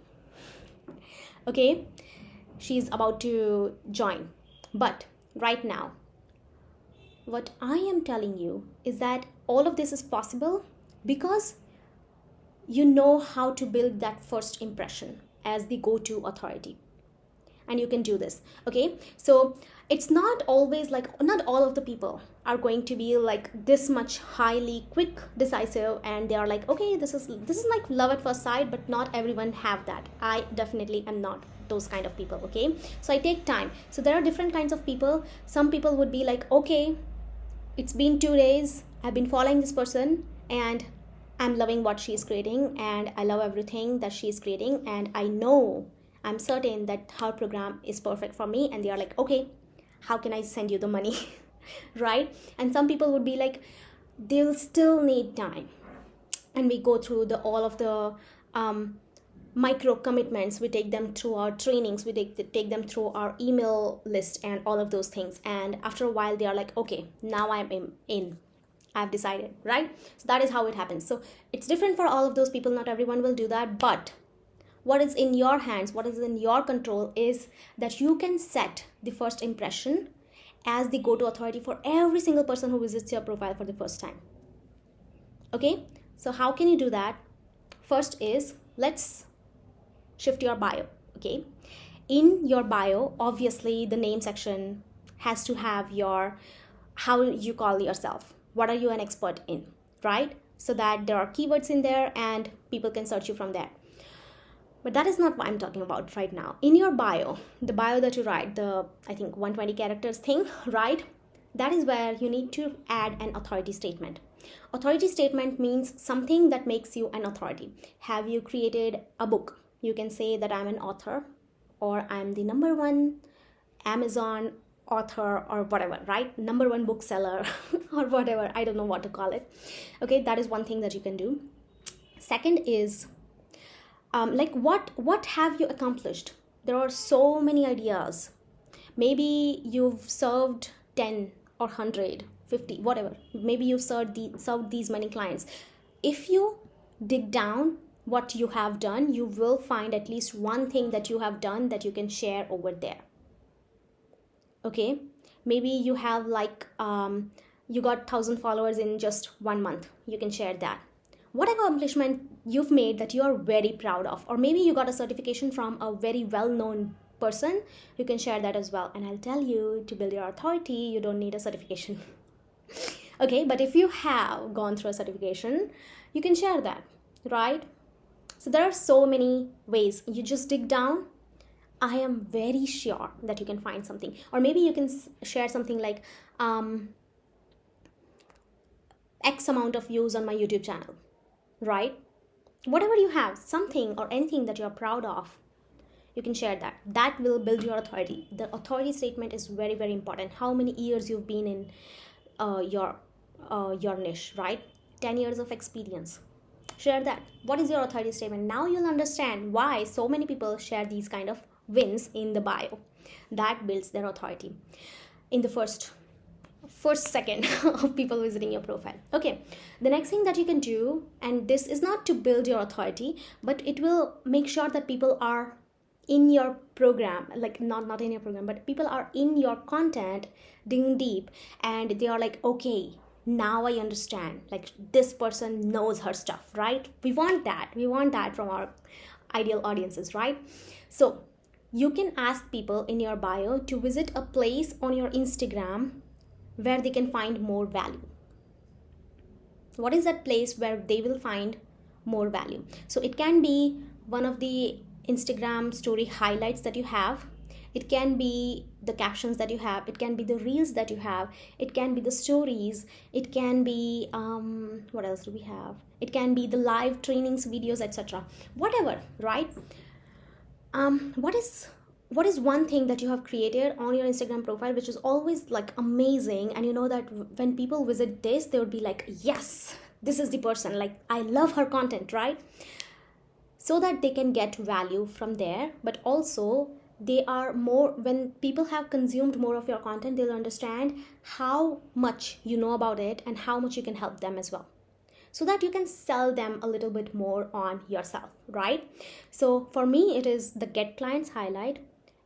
Speaker 1: Okay, she's about to join. But right now, what I am telling you is that all of this is possible because you know how to build that first impression as the go-to authority. And you can do this, okay? So it's not always like, not all of the people are going to be like this much highly quick, decisive, and they are like, okay, this is like love at first sight, but not everyone have that. I definitely am not those kind of people. Okay, so I take time. So there are different kinds of people. Some people would be like, okay, it's been 2 days, I've been following this person, and I'm loving what she's creating, and I love everything that she's creating, and I'm certain that her program is perfect for me. And they are like, okay, how can I send you the money? Right? And some people would be like, they'll still need time, and we go through all of the micro commitments. We take them through our trainings, we take them through our email list and all of those things. And after a while they are like, okay, now I'm in, I've decided, right? So that is how it happens. So it's different for all of those people. Not everyone will do that, but what is in your hands, what is in your control, is that you can set the first impression as the go-to authority for every single person who visits your profile for the first time. Okay, so how can you do that? First is, let's shift your bio. Okay, in your bio, obviously the name section has to have your, how you call yourself, what are you an expert in, right? So that there are keywords in there and people can search you from there. But that is not what I'm talking about right now. In your bio, the bio that you write, the, I think 120 characters thing, right? That is where you need to add an authority statement. Authority statement means something that makes you an authority. Have you created a book? You can say that I'm an author, or I'm the #1 Amazon author, or whatever, right? #1 bookseller or whatever. I don't know what to call it. Okay, that is one thing that you can do. Second is, like what have you accomplished? There are so many ideas. Maybe you've served 10 or 100, 50, whatever. Maybe you've served these many clients. If you dig down what you have done, you will find at least one thing that you have done that you can share over there. Okay, maybe you have like you got 1,000 followers in just 1 month. You can share that. What accomplishment you've made that you are very proud of, or maybe you got a certification from a very well-known person, you can share that as well. And I'll tell you, to build your authority, you don't need a certification. Okay, but if you have gone through a certification, you can share that, right? So there are so many ways. You just dig down. I am very sure that you can find something. Or maybe you can share something like X amount of views on my YouTube channel, right? Whatever you have, something or anything that you're proud of, you can share that. That will build your authority. The authority statement is very, very important. How many years you've been in your niche, right? 10 years of experience. Share that. What is your authority statement? Now you'll understand why so many people share these kind of wins in the bio. That builds their authority in the first second of people visiting your profile. Okay, the next thing that you can do, and this is not to build your authority, but it will make sure that people are in your program, like not in your program, but people are in your content digging deep, and they are like, okay, now I understand, like this person knows her stuff, right? We want that from our ideal audiences, right? So you can ask people in your bio to visit a place on your Instagram where they can find more value. What is that place where they will find more value? So it can be one of the Instagram story highlights that you have. It can be the captions that you have. It can be the reels that you have. It can be the stories. It can be what else do we have? It can be the live trainings, videos, etc. Whatever, right? What is one thing that you have created on your Instagram profile which is always like amazing, and you know that when people visit this, they would be like, yes, this is the person, like I love her content, right? So that they can get value from there, but also they are more, when people have consumed more of your content, they'll understand how much you know about it and how much you can help them as well, so that you can sell them a little bit more on yourself, right? So for me, it is the Get Clients highlight,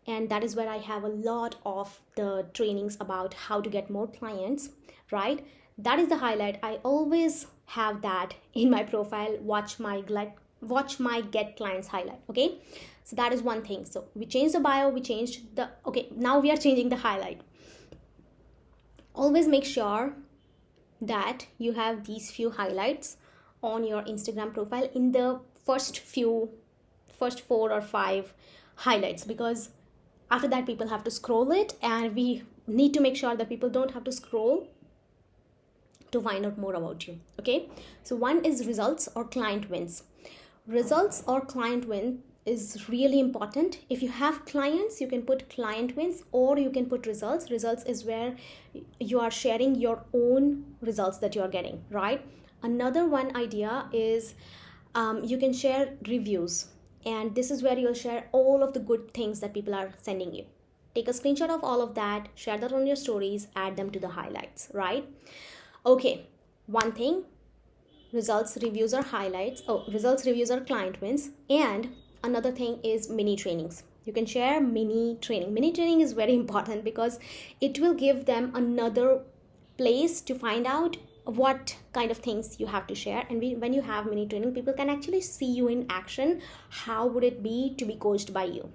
Speaker 1: and that is where I have a lot of the trainings about how to get more clients, right? That is the highlight. I always have that in my profile. Watch my Get Clients highlight. Okay, so that is one thing. So we changed the bio, we changed the, okay, now we are changing the highlight. Always make sure that you have these few highlights on your Instagram profile in the first 4 or 5 highlights, because after that people have to scroll it, and we need to make sure that people don't have to scroll to find out more about you. Okay, so one is results or client wins. Results or client win is really important. If you have clients, you can put client wins, or you can put results. Results is where you are sharing your own results that you are getting, right? Another one idea is you can share reviews, and this is where you'll share all of the good things that people are sending you. Take a screenshot of all of that, share that on your stories, add them to the highlights, right? Okay, one thing, results, reviews, or highlights. Oh, results, reviews, or client wins. And another thing is mini trainings. You can share mini training. Mini training is very important because it will give them another place to find out what kind of things you have to share. And when you have mini training, people can actually see you in action. How would it be to be coached by you,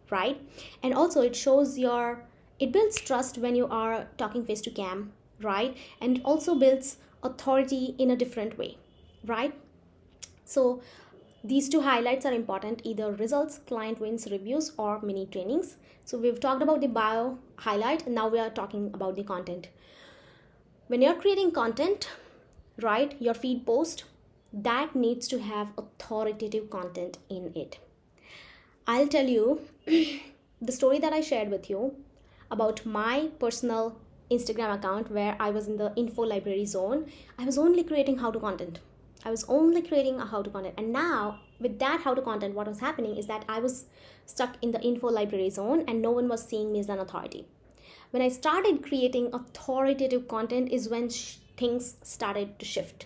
Speaker 1: right? And also it builds trust when you are talking face to cam, right? And it also builds authority in a different way, right? So these two highlights are important, either results, client wins, reviews, or mini trainings. So we've talked about the bio highlight, and now we are talking about the content. When you're creating content, right, your feed post, that needs to have authoritative content in it. I'll tell you the story that I shared with you about my personal Instagram account where I was in the info library zone. I was only creating how to content. And now with that how to content, what was happening is that I was stuck in the info library zone and no one was seeing me as an authority. When I started creating authoritative content is when things started to shift.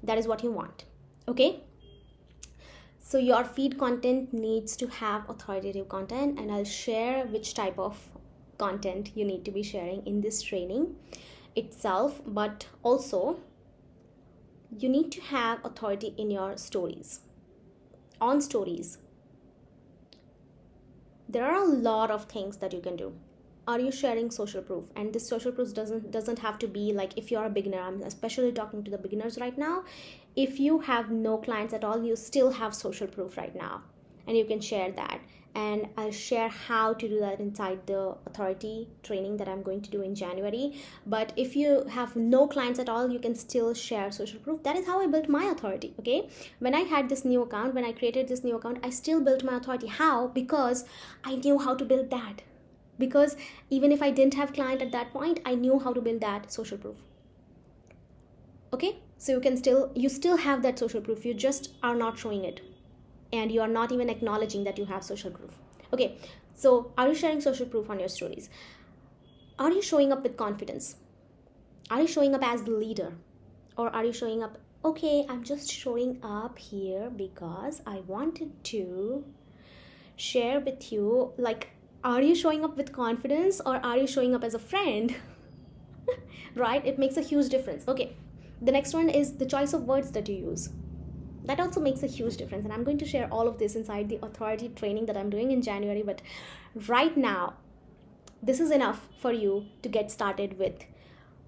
Speaker 1: That is what you want. Okay? So your feed content needs to have authoritative content, and I'll share which type of content you need to be sharing in this training itself. But also you need to have authority in your stories. On stories, there are a lot of things that you can do. Are you sharing social proof? And this social proof doesn't have to be like, if you're a beginner, I'm especially talking to the beginners right now. If you have no clients at all, you still have social proof right now, and you can share that. And I'll share how to do that inside the authority training that I'm going to do in January. But if you have no clients at all, you can still share social proof. That is how I built my authority. Okay, when I created this new account, I still built my authority. How? Because I knew how to build that. Because even if I didn't have client at that point, I knew how to build that social proof. Okay, so you still have that social proof, you just are not showing it, and you are not even acknowledging that you have social proof. Okay, so are you sharing social proof on your stories? Are you showing up with confidence? Are you showing up as the leader? Or are you showing up, okay, I'm just showing up here because I wanted to share with you? Like, are you showing up with confidence, or are you showing up as a friend? Right? It makes a huge difference. Okay, the next one is the choice of words that you use. That also makes a huge difference, and I'm going to share all of this inside the authority training that I'm doing in January. But right now, this is enough for you to get started with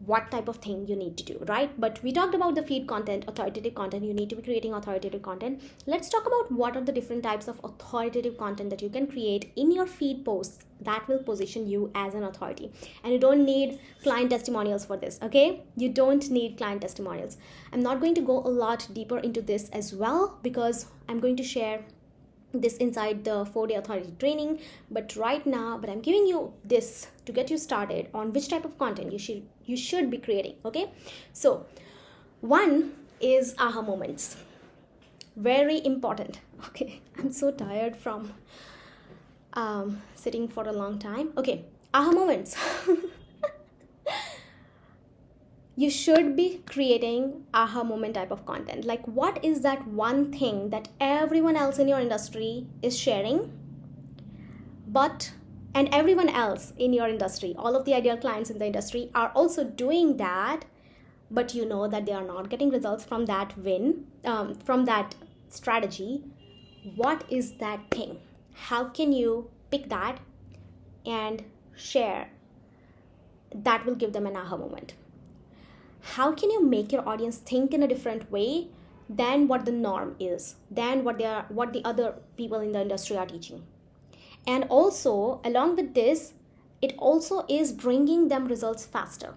Speaker 1: what type of thing you need to do, right? But we talked about the feed content, authoritative content. You need to be creating authoritative content. Let's talk about what are the different types of authoritative content that you can create in your feed posts that will position you as an authority. And you don't need client testimonials for this. Okay, you don't need client testimonials. I'm not going to go a lot deeper into this as well, because I'm going to share this inside the 4-day authority training. But I'm giving you this to get you started on which type of content you should be creating. Okay, so one is aha moments. Very important. Okay, I'm so tired from sitting for a long time. Okay, aha moments. You should be creating aha moment type of content. Like, what is that one thing that everyone else in your industry is sharing, and everyone else in your industry, all of the ideal clients in the industry are also doing that, but you know that they are not getting results from that from that strategy. What is that thing? How can you pick that and share? That will give them an aha moment. How can you make your audience think in a different way than what the norm is, than what the other people in the industry are teaching. And also along with this, it also is bringing them results faster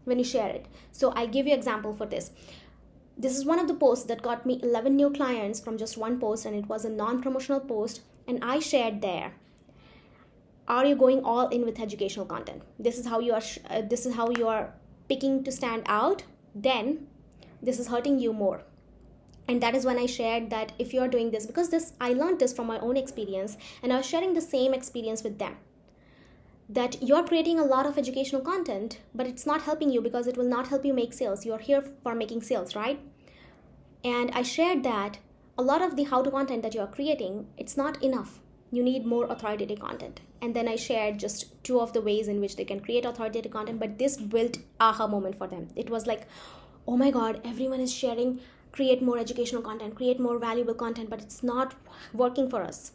Speaker 1: when you share it. So I give you example for this. This is one of the posts that got me 11 new clients from just one post, and it was a non-promotional post, and I shared there, are you going all in with educational content? This is how you are picking to stand out. Then this is hurting you more. And that is when I shared that if you are doing this, because this I learned this from my own experience, and I was sharing the same experience with them, that you're creating a lot of educational content, but it's not helping you because it will not help you make sales. You're here for making sales, right? And I shared that a lot of the how-to content that you're creating, it's not enough. You need more authoritative content. And then I shared just 2 of the ways in which they can create authoritative content, but this built aha moment for them. It was like, oh my God, everyone is sharing, create more educational content, create more valuable content, but it's not working for us,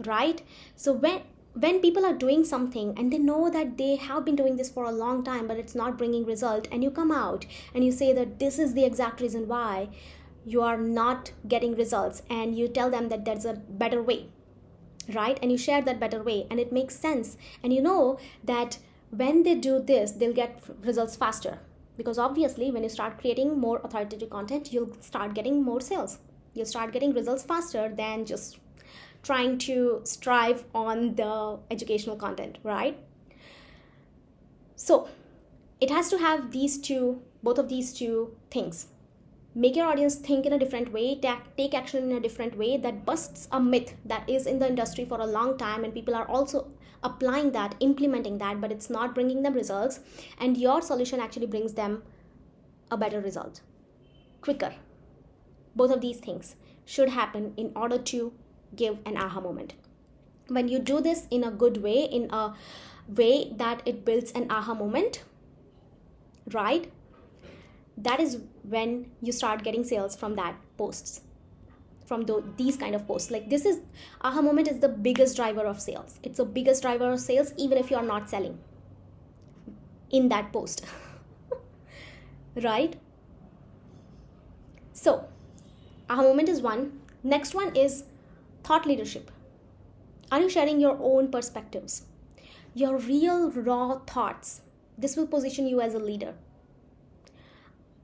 Speaker 1: right? So when people are doing something and they know that they have been doing this for a long time, but it's not bringing result, and you come out and you say that this is the exact reason why you are not getting results, and you tell them that there's a better way, right? And you share that better way, and it makes sense. And you know that when they do this, they'll get results faster, because obviously when you start creating more authoritative content, you'll start getting more sales. You'll start getting results faster than just trying to strive on the educational content, right? So it has to have both of these two things. Make your audience think in a different way, take action in a different way that busts a myth that is in the industry for a long time, and people are also applying that, implementing that, but it's not bringing them results, and your solution actually brings them a better result quicker. Both of these things should happen in order to give an aha moment. When you do this in a good way, in a way that it builds an aha moment, right? That is when you start getting sales from that posts, from these kind of posts. Like this is, aha moment is the biggest driver of sales. It's the biggest driver of sales even if you are not selling in that post. Right? So aha moment is one. Next one is thought leadership. Are you sharing your own perspectives, your real raw thoughts? This will position you as a leader.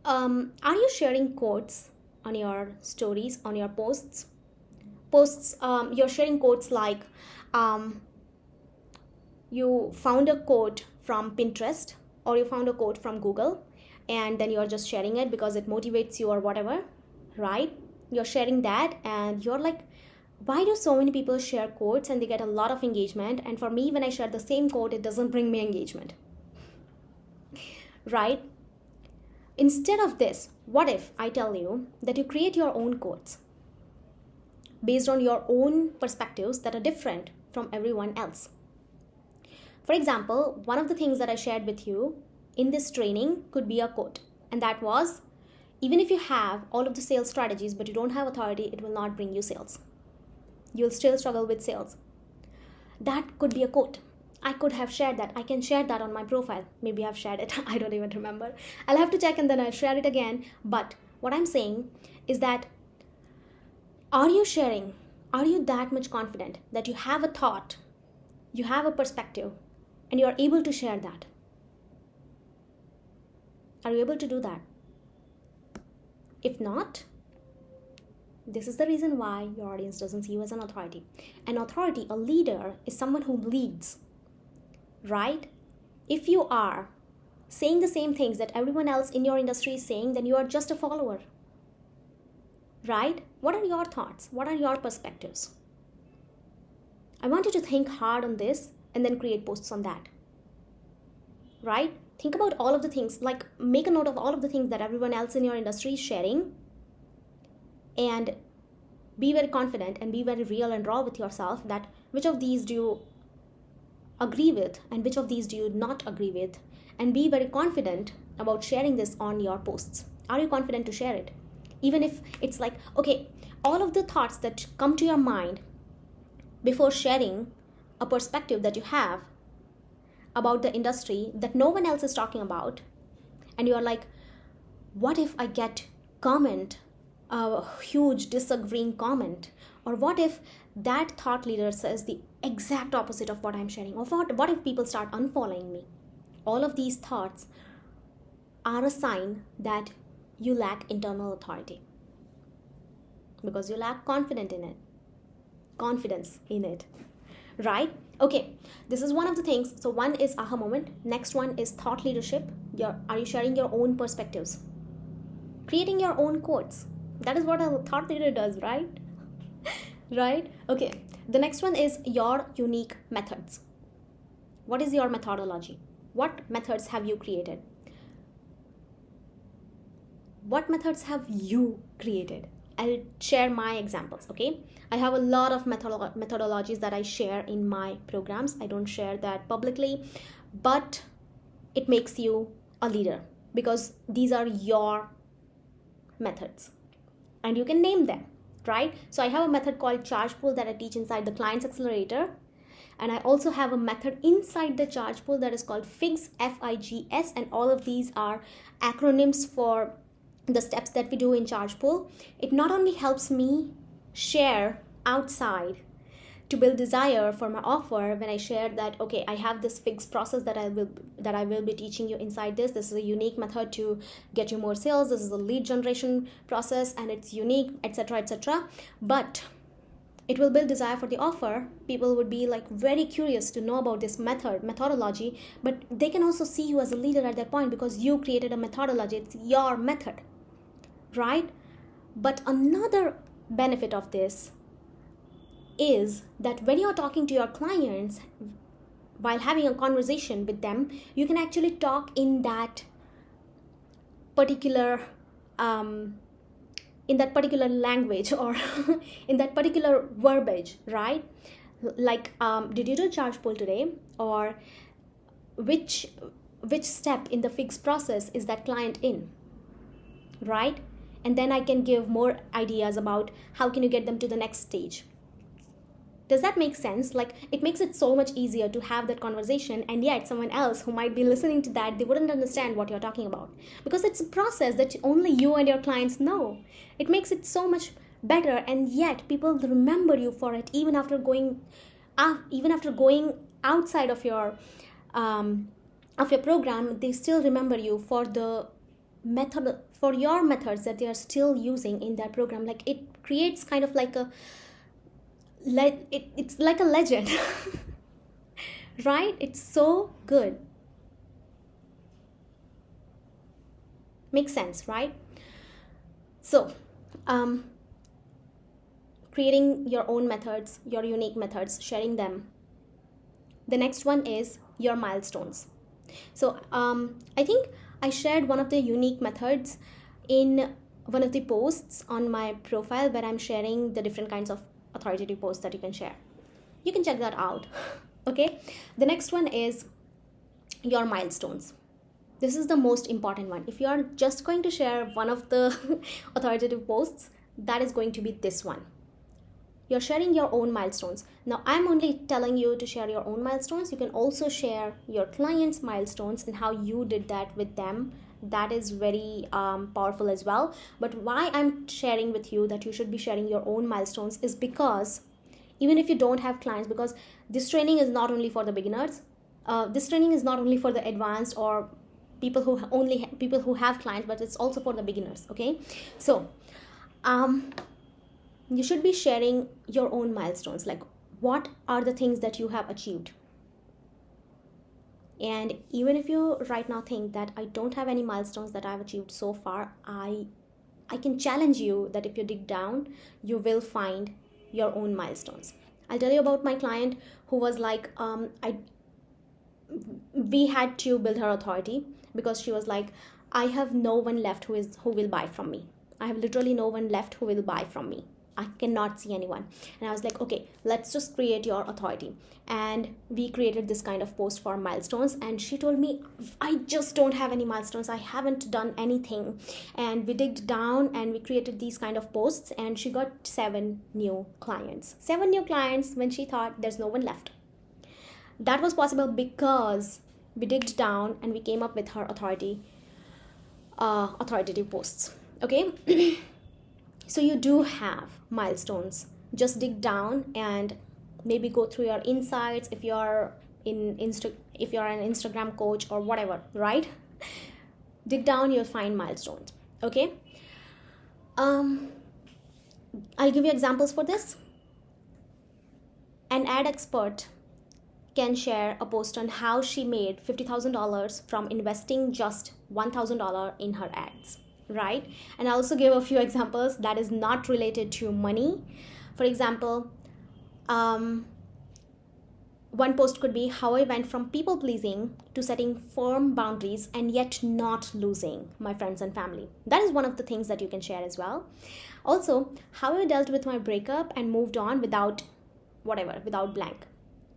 Speaker 1: Are you sharing quotes on your stories, on your posts? You're sharing quotes like you found a quote from Pinterest, or you found a quote from Google, and then you're just sharing it because it motivates you or whatever, right? You're sharing that, and you're like, why do so many people share quotes and they get a lot of engagement, and for me, when I share the same quote, it doesn't bring me engagement, right? Instead of this, what if I tell you that you create your own quotes based on your own perspectives that are different from everyone else? For example, one of the things that I shared with you in this training could be a quote, and that was, even if you have all of the sales strategies but you don't have authority, it will not bring you sales. You'll still struggle with sales. That could be a quote. I could have shared that. I can share that on my profile. Maybe I've shared it. I don't even remember. I'll have to check and then I'll share it again. But what I'm saying is that, are you sharing? Are you that much confident that you have a thought, you have a perspective, and you're able to share that? Are you able to do that? If not, this is the reason why your audience doesn't see you as an authority. An authority, a leader, is someone who leads. Right? If you are saying the same things that everyone else in your industry is saying, then you are just a follower. Right? What are your thoughts? What are your perspectives? I want you to think hard on this and then create posts on that. Right? Think about all of the things, like make a note of all of the things that everyone else in your industry is sharing, and be very confident and be very real and raw with yourself that which of these do you agree with and which of these do you not agree with, and be very confident about sharing this on your posts. Are you confident to share it? Even if it's like, okay, all of the thoughts that come to your mind before sharing a perspective that you have about the industry that no one else is talking about, and you're like, what if I get comment, a huge disagreeing comment? Or what if that thought leader says the exact opposite of what I'm sharing? Or what if people start unfollowing me? All of these thoughts are a sign that you lack internal authority, because you lack confidence in it, right? Okay, this is one of the things. So one is aha moment. Next one is thought leadership. Are you sharing your own perspectives, creating your own quotes? That is what a thought leader does, right? Right? Okay, the next one is your unique methods. What is your methodology? What methods have you created? What methods have you created? I'll share my examples, okay? I have a lot of methodologies that I share in my programs. I don't share that publicly, but it makes you a leader because these are your methods and you can name them, right? So I have a method called charge pool that I teach inside the client's accelerator. And I also have a method inside the charge pool that is called FIGS, FIGS, and all of these are acronyms for the steps that we do in charge pool. It not only helps me share outside to build desire for my offer when I share that, okay, I have this FIGS process that I will be teaching you inside this. This is a unique method to get you more sales. This is a lead generation process and it's unique, etc., etc. But it will build desire for the offer. People would be like very curious to know about this methodology, but they can also see you as a leader at that point because you created a methodology. It's your method, right? But another benefit of this is that when you're talking to your clients, while having a conversation with them, you can actually talk in that particular language or in that particular verbiage, right? Like, did you do charge pool today? Or which step in the FIGS process is that client in, right? And then I can give more ideas about how can you get them to the next stage. Does that make sense? Like, it makes it so much easier to have that conversation, and yet someone else who might be listening to that, they wouldn't understand what you're talking about because it's a process that only you and your clients know. It makes it so much better, and yet people remember you for it even after going outside of your program. They still remember you for the method, for your methods that they are still using in their program. Like, it creates kind of like it's like a legend. Right? It's so good. Makes sense, right? So creating your own methods, your unique methods, sharing them. The next one is your milestones. So I think I shared one of the unique methods in one of the posts on my profile where I'm sharing the different kinds of authoritative posts that you can share. You can check that out. Okay, the next one is your milestones. This is the most important one. If you are just going to share one of the authoritative posts, that is going to be this one. You're sharing your own milestones. Now, I'm only telling you to share your own milestones. You can also share your clients' milestones and how you did that with them. That is very powerful as well. But why I'm sharing with you that you should be sharing your own milestones is because even if you don't have clients, because this training is not only for the beginners, this training is not only for the advanced or people who have clients, but it's also for the beginners. Okay, so you should be sharing your own milestones, like what are the things that you have achieved. And even if you right now think that I don't have any milestones that I've achieved so far, I can challenge you that if you dig down, you will find your own milestones. I'll tell you about my client who was like, we had to build her authority because she was like, I have no one left who will buy from me. I have literally no one left who will buy from me. I cannot see anyone. And I was like, okay, let's just create your authority. And we created this kind of post for milestones. And she told me, I just don't have any milestones. I haven't done anything. And we digged down and we created these kind of posts. And she got 7 new clients. 7 new clients when she thought there's no one left. That was possible because we digged down and we came up with her authoritative posts. Okay. So you do have milestones. Just dig down and maybe go through your insights if you're if you're an Instagram coach or whatever, right? Dig down, you'll find milestones. Okay. um I'll give you examples for this. An ad expert can share a post on how she made $50,000 from investing just $1,000 in her ads, right? And I also give a few examples that is not related to money. For example, one post could be how I went from people pleasing to setting firm boundaries and yet not losing my friends and family. That is one of the things that you can share as well. Also, how I dealt with my breakup and moved on without whatever, without blank,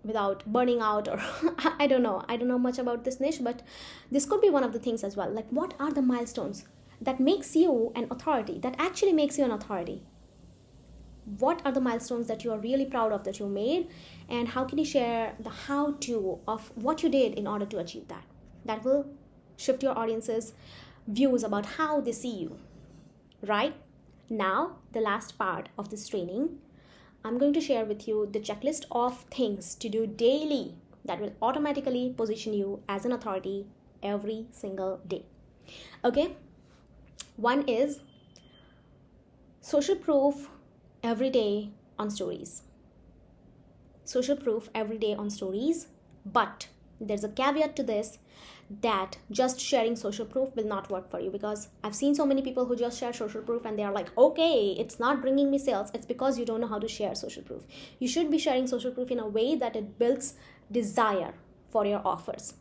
Speaker 1: without burning out, or I don't know much about this niche, but this could be one of the things as well. Like, what are the milestones that makes you an authority, that actually makes you an authority? What are the milestones that you are really proud of that you made, and how can you share the how to of what you did in order to achieve that? That will shift your audience's views about how they see you, right? Now, the last part of this training, I'm going to share with you the checklist of things to do daily that will automatically position you as an authority every single day. Okay? One is social proof every day on stories. Social proof every day on stories, but there's a caveat to this, that just sharing social proof will not work for you, because I've seen so many people who just share social proof and they are like, okay, it's not bringing me sales. It's because you don't know how to share social proof. You should be sharing social proof in a way that it builds desire for your offers.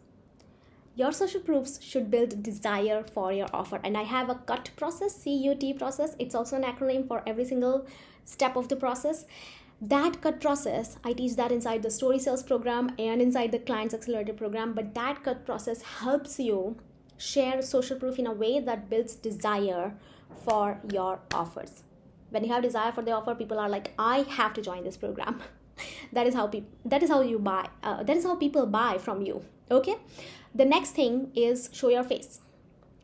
Speaker 1: Your social proofs should build desire for your offer. And I have a CUT process, CUT process. It's also an acronym for every single step of the process. That CUT process, I teach that inside the story sales program and inside the clients accelerator program. But that CUT process helps you share social proof in a way that builds desire for your offers. When you have desire for the offer, people are like, I have to join this program. That is how you buy. That is how people buy from you. Okay. The next thing is show your face.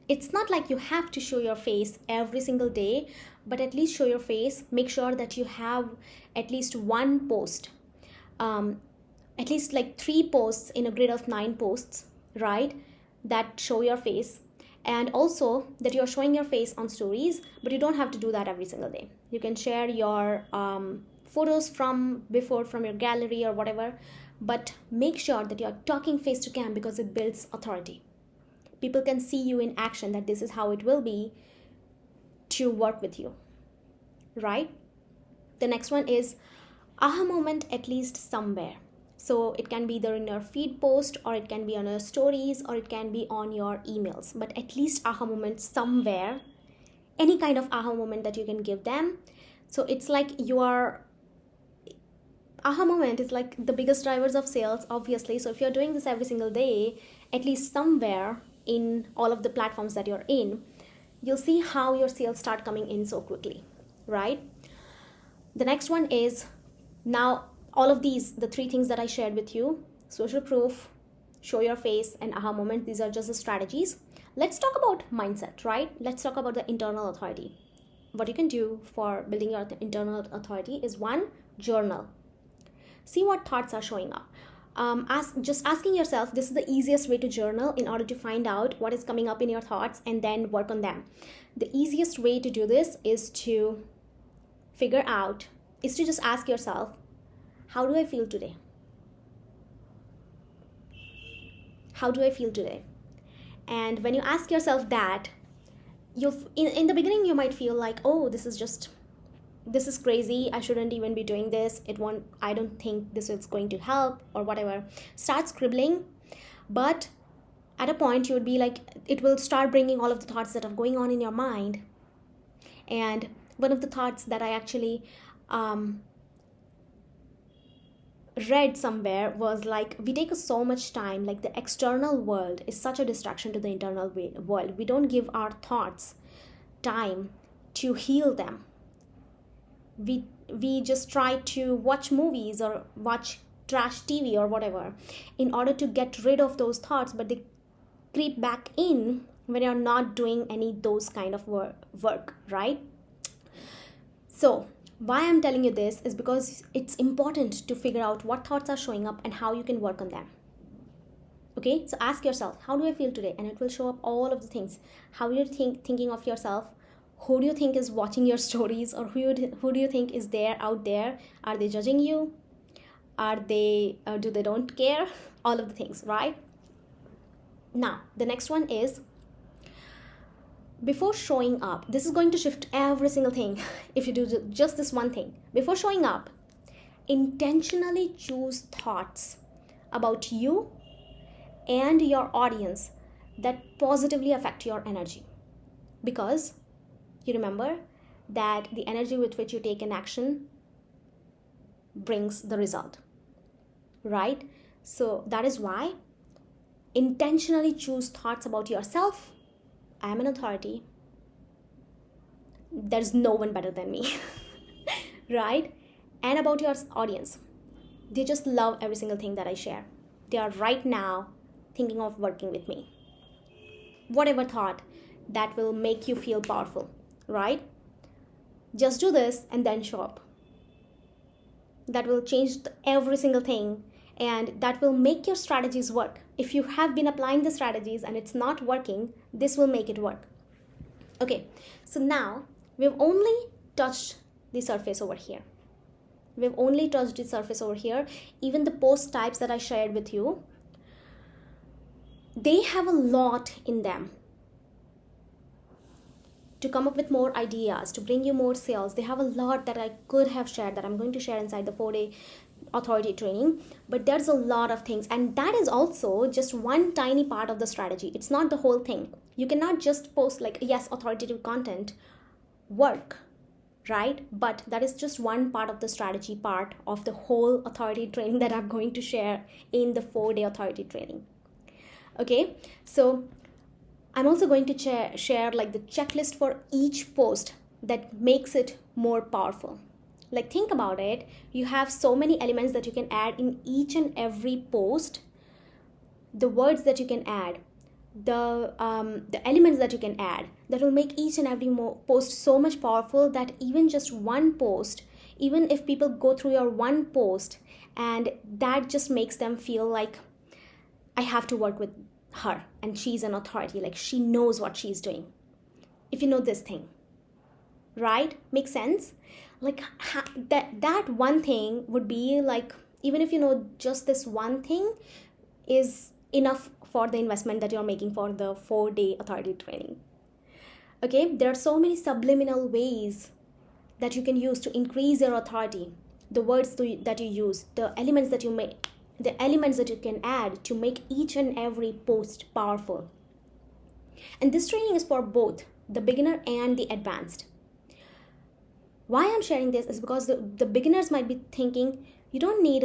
Speaker 1: It's not like you have to show your face every single day, but at least show your face. Make sure that you have at least one post, at least like 3 posts in a grid of 9 posts, right? That show your face. And also that you're showing your face on stories, but you don't have to do that every single day. You can share your photos from before from your gallery or whatever, but make sure that you're talking face to cam, because it builds authority. People can see you in action, that this is how it will be to work with you, right? The next one is aha moment at least somewhere. So it can be either in your feed post, or it can be on your stories, or it can be on your emails, but at least aha moment somewhere, any kind of aha moment that you can give them. So it's like aha moment is like the biggest drivers of sales, obviously. So if you're doing this every single day, at least somewhere in all of the platforms that you're in, you'll see how your sales start coming in so quickly, right? The next one is, now all of these, the 3 things that I shared with you, social proof, show your face, and aha moment, these are just the strategies. Let's talk about mindset, right? Let's talk about the internal authority. What you can do for building your internal authority is, 1, journal. See what thoughts are showing up. Just asking yourself, this is the easiest way to journal in order to find out what is coming up in your thoughts and then work on them. The easiest way to do this is to just ask yourself, how do I feel today? How do I feel today? And when you ask yourself that, in the beginning you might feel like, oh, this is crazy, I shouldn't even be doing this, I don't think this is going to help, or whatever. Start scribbling, but at a point you would be like, it will start bringing all of the thoughts that are going on in your mind. And one of the thoughts that I actually read somewhere was like, we take so much time, like the external world is such a distraction to the internal world. We don't give our thoughts time to heal them. We just try to watch movies or watch trash TV or whatever in order to get rid of those thoughts, but creep back in when you're not doing any those kind of work, right? So why I'm telling you this is because it's important to figure out what thoughts are showing up and how you can work on them. Okay, so ask yourself, how do I feel today? And it will show up all of the things. How you're thinking of yourself. Who do you think is watching your stories, or who do you think is there out there? Are they judging you? Are they do they don't care? All of the things, right? Now the next one is, before showing up, this is going to shift every single thing. If you do just this one thing, before showing up, intentionally choose thoughts about you and your audience that positively affect your energy. Because you remember that the energy with which you take an action brings the result, right? So that is why intentionally choose thoughts about yourself. I am an authority. There's no one better than me, right? And about your audience. They just love every single thing that I share. They are right now thinking of working with me. Whatever thought that will make you feel powerful, right? Just do this and then show up. That will change every single thing, and that will make your strategies work. If you have been applying the strategies and it's not working, this will make it work. Okay, so now we've only touched the surface over here. We've only touched the surface over here. Even the post types that I shared with you, they have a lot in them to come up with more ideas, to bring you more sales. They have a lot that I could have shared, that I'm going to share inside the 4-day authority training. But there's a lot of things, and that is also just one tiny part of the strategy. It's not the whole thing. You cannot just post like, yes, authoritative content work, right? But that is just one part of the strategy part of the whole authority training that I'm going to share in the 4-day authority training. Okay, so I'm also going to share like the checklist for each post that makes it more powerful. Like, think about it. You have so many elements that you can add in each and every post. The words that you can add, the elements that you can add, that will make each and every post so much powerful that even just one post, even if people go through your one post, and that just makes them feel like, I have to work with her and she's an authority, like she knows what she's doing. If you know this thing, right? Makes sense? Like that one thing would be like, even if you know just this one thing is enough for the investment that you're making for the 4-day authority training. Okay, there are so many subliminal ways that you can use to increase your authority. The words that you use, the elements that you make, the elements that you can add to make each and every post powerful. And this training is for both the beginner and the advanced. Why I'm sharing this is because the beginners might be thinking, you don't need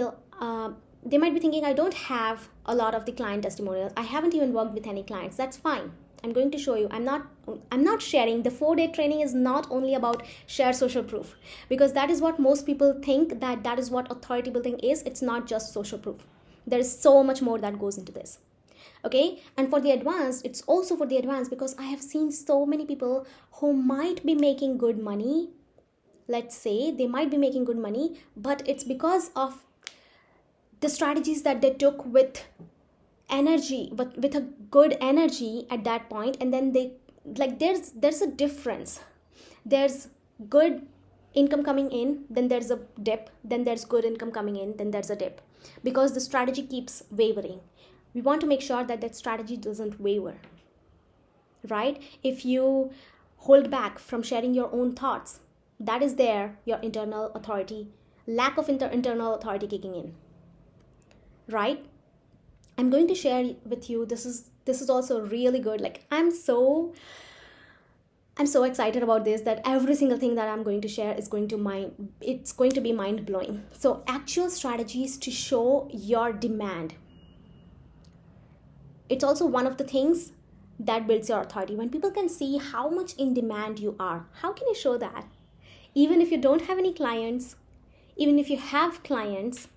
Speaker 1: they might be thinking, I don't have a lot of the client testimonials. I haven't even worked with any clients. That's fine. I'm going to show you. I'm not sharing. The 4-day training is not only about share social proof, because that is what most people think, that is what authority building is. It's not just social proof. There is so much more that goes into this. Okay, and for the advanced, it's also for the advanced, because I have seen so many people who might be making good money. Let's say they might be making good money, but it's because of the strategies that they took with energy, but with a good energy at that point, and then they like there's a difference. There's good income coming in, then there's a dip, then there's good income coming in, then there's a dip, because the strategy keeps wavering. We want to make sure that strategy doesn't waver, right? If you hold back from sharing your own thoughts, that is there your internal authority, lack of internal authority kicking in, right? I'm going to share with you, this is also really good. Like, I'm so excited about this, that every single thing that I'm going to share is going to be mind blowing. So actual strategies to show your demand. It's also one of the things that builds your authority. When people can see how much in demand you are, how can you show that? Even if you don't have any clients, even if you have clients,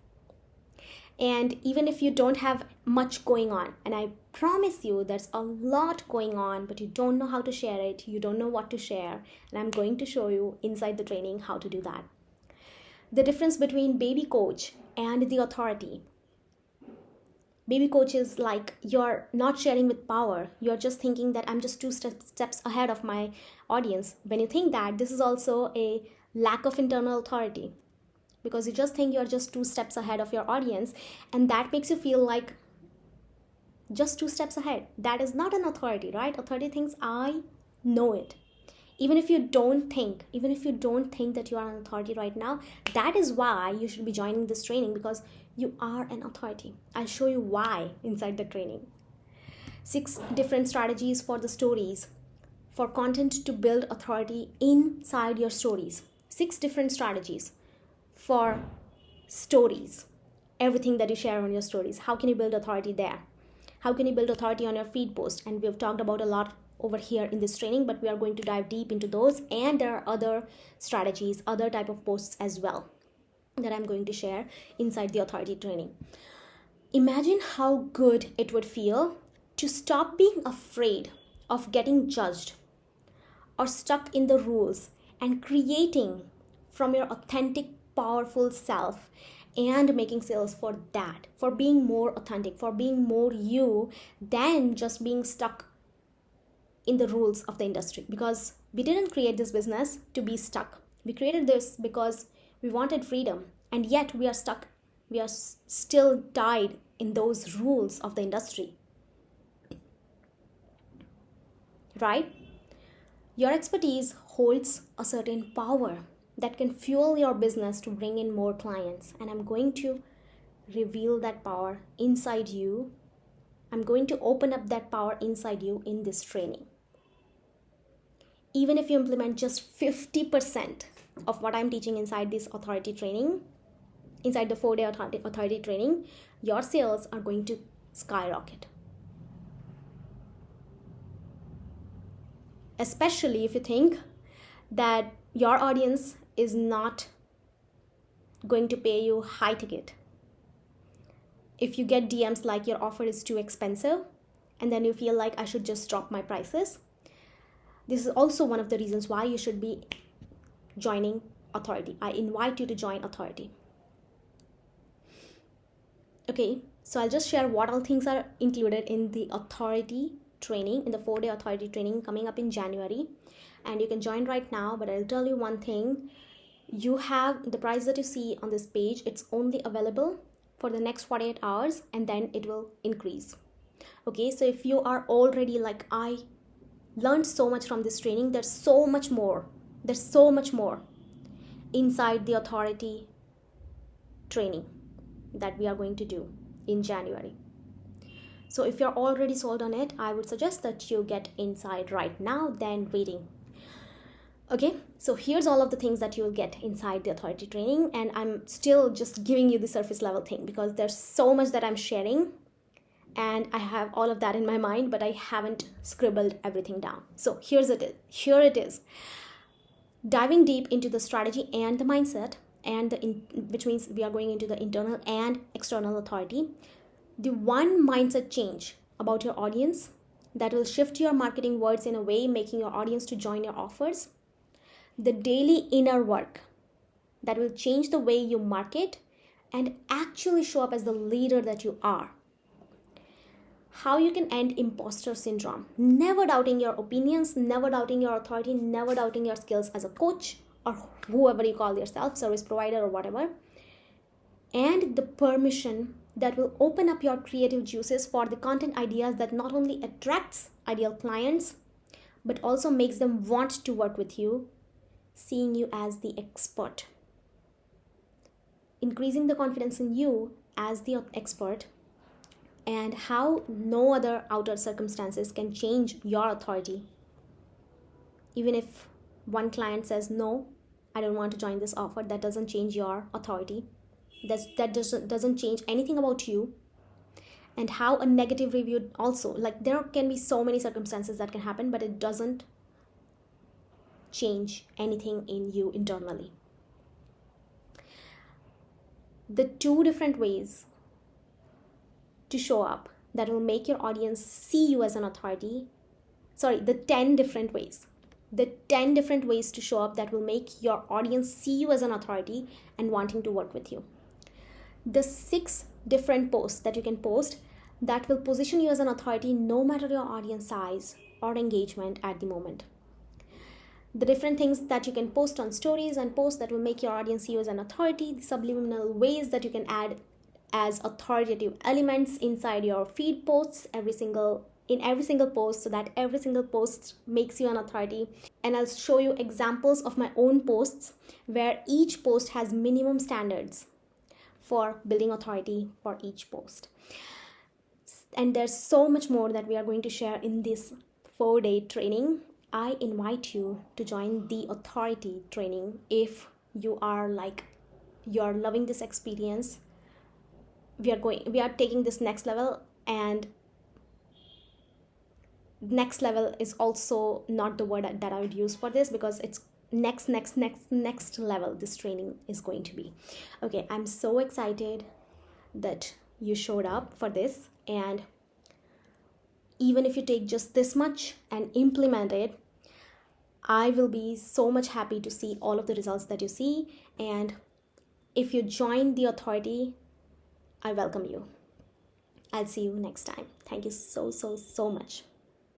Speaker 1: and even if you don't have much going on, and I promise you there's a lot going on, but you don't know how to share it, you don't know what to share, and I'm going to show you inside the training how to do that. The difference between baby coach and the authority. Baby coach is like you're not sharing with power, you're just thinking that I'm just two steps ahead of my audience. When you think that, this is also a lack of internal authority, because you just think you're just two steps ahead of your audience, and that makes you feel like just two steps ahead. That is not an authority, right? Authority thinks I know it. Even if you don't think that you are an authority right now, that is why you should be joining this training, because you are an authority. I'll show you why inside the training. 6 different strategies for the stories, for content to build authority inside your stories. 6 different strategies for stories, everything that you share on your stories. How can you build authority there? How can you build authority on your feed post? And we've talked about a lot over here in this training, but we are going to dive deep into those, and there are other strategies, other type of posts as well that I'm going to share inside the authority training. Imagine how good it would feel to stop being afraid of getting judged or stuck in the rules, and creating from your authentic, powerful self, and making sales for that, for being more authentic, for being more you than just being stuck in the rules of the industry. Because we didn't create this business to be stuck. We created this because we wanted freedom, and yet we are stuck. We are still tied in those rules of the industry. Right? Your expertise holds a certain power that can fuel your business to bring in more clients. And I'm going to reveal that power inside you. I'm going to open up that power inside you in this training. Even if you implement just 50% of what I'm teaching inside this authority training, inside the 4-day authority training, your sales are going to skyrocket. Especially if you think that your audience is not going to pay you high ticket. If you get DMs like your offer is too expensive, and then you feel like I should just drop my prices, this is also one of the reasons why you should be joining authority. I invite you to join authority. Okay, so I'll just share what all things are included in the authority training, in the 4-day authority training coming up in January. And you can join right now, but I'll tell you one thing. You have the price that you see on this page, it's only available for the next 48 hours, and then it will increase. Okay, so if you are already like, I learned so much from this training, there's so much more inside the authority training that we are going to do in January. So if you're already sold on it, I would suggest that you get inside right now than waiting. Okay, so here's all of the things that you'll get inside the authority training, and I'm still just giving you the surface level thing because there's so much that I'm sharing, and I have all of that in my mind, but I haven't scribbled everything down. So here it is. Diving deep into the strategy and the mindset, and which means we are going into the internal and external authority. The one mindset change about your audience that will shift your marketing words in a way making your audience to join your offers. The daily inner work that will change the way you market and actually show up as the leader that you are. How you can end imposter syndrome. Never doubting your opinions, never doubting your authority, never doubting your skills as a coach or whoever you call yourself, service provider or whatever. And the permission that will open up your creative juices for the content ideas that not only attracts ideal clients, but also makes them want to work with you, seeing you as the expert. Increasing the confidence in you as the expert, and how no other outer circumstances can change your authority. Even if one client says, no, I don't want to join this offer, that doesn't change your authority. That doesn't change anything about you. And how a negative review also, like there can be so many circumstances that can happen, but it doesn't change anything in you internally. The 2 different ways to show up that will make your audience see you as an authority. Sorry, the 10 different ways. The 10 different ways to show up that will make your audience see you as an authority and wanting to work with you. The 6 different posts that you can post that will position you as an authority no matter your audience size or engagement at the moment. The different things that you can post on stories and posts that will make your audience see you as an authority, the subliminal ways that you can add as authoritative elements inside your feed posts in every single post, so that every single post makes you an authority. And I'll show you examples of my own posts where each post has minimum standards for building authority for each post. And there's so much more that we are going to share in this 4-day training. I invite you to join the authority training if you're loving this experience. We are taking this next level, and next level is also not the word that I would use for this, because it's next level this training is going to be. Okay, I'm so excited that you showed up for this, and even if you take just this much and implement it, I will be so much happy to see all of the results that you see. And if you join the authority, I welcome you. I'll see you next time. Thank you so much.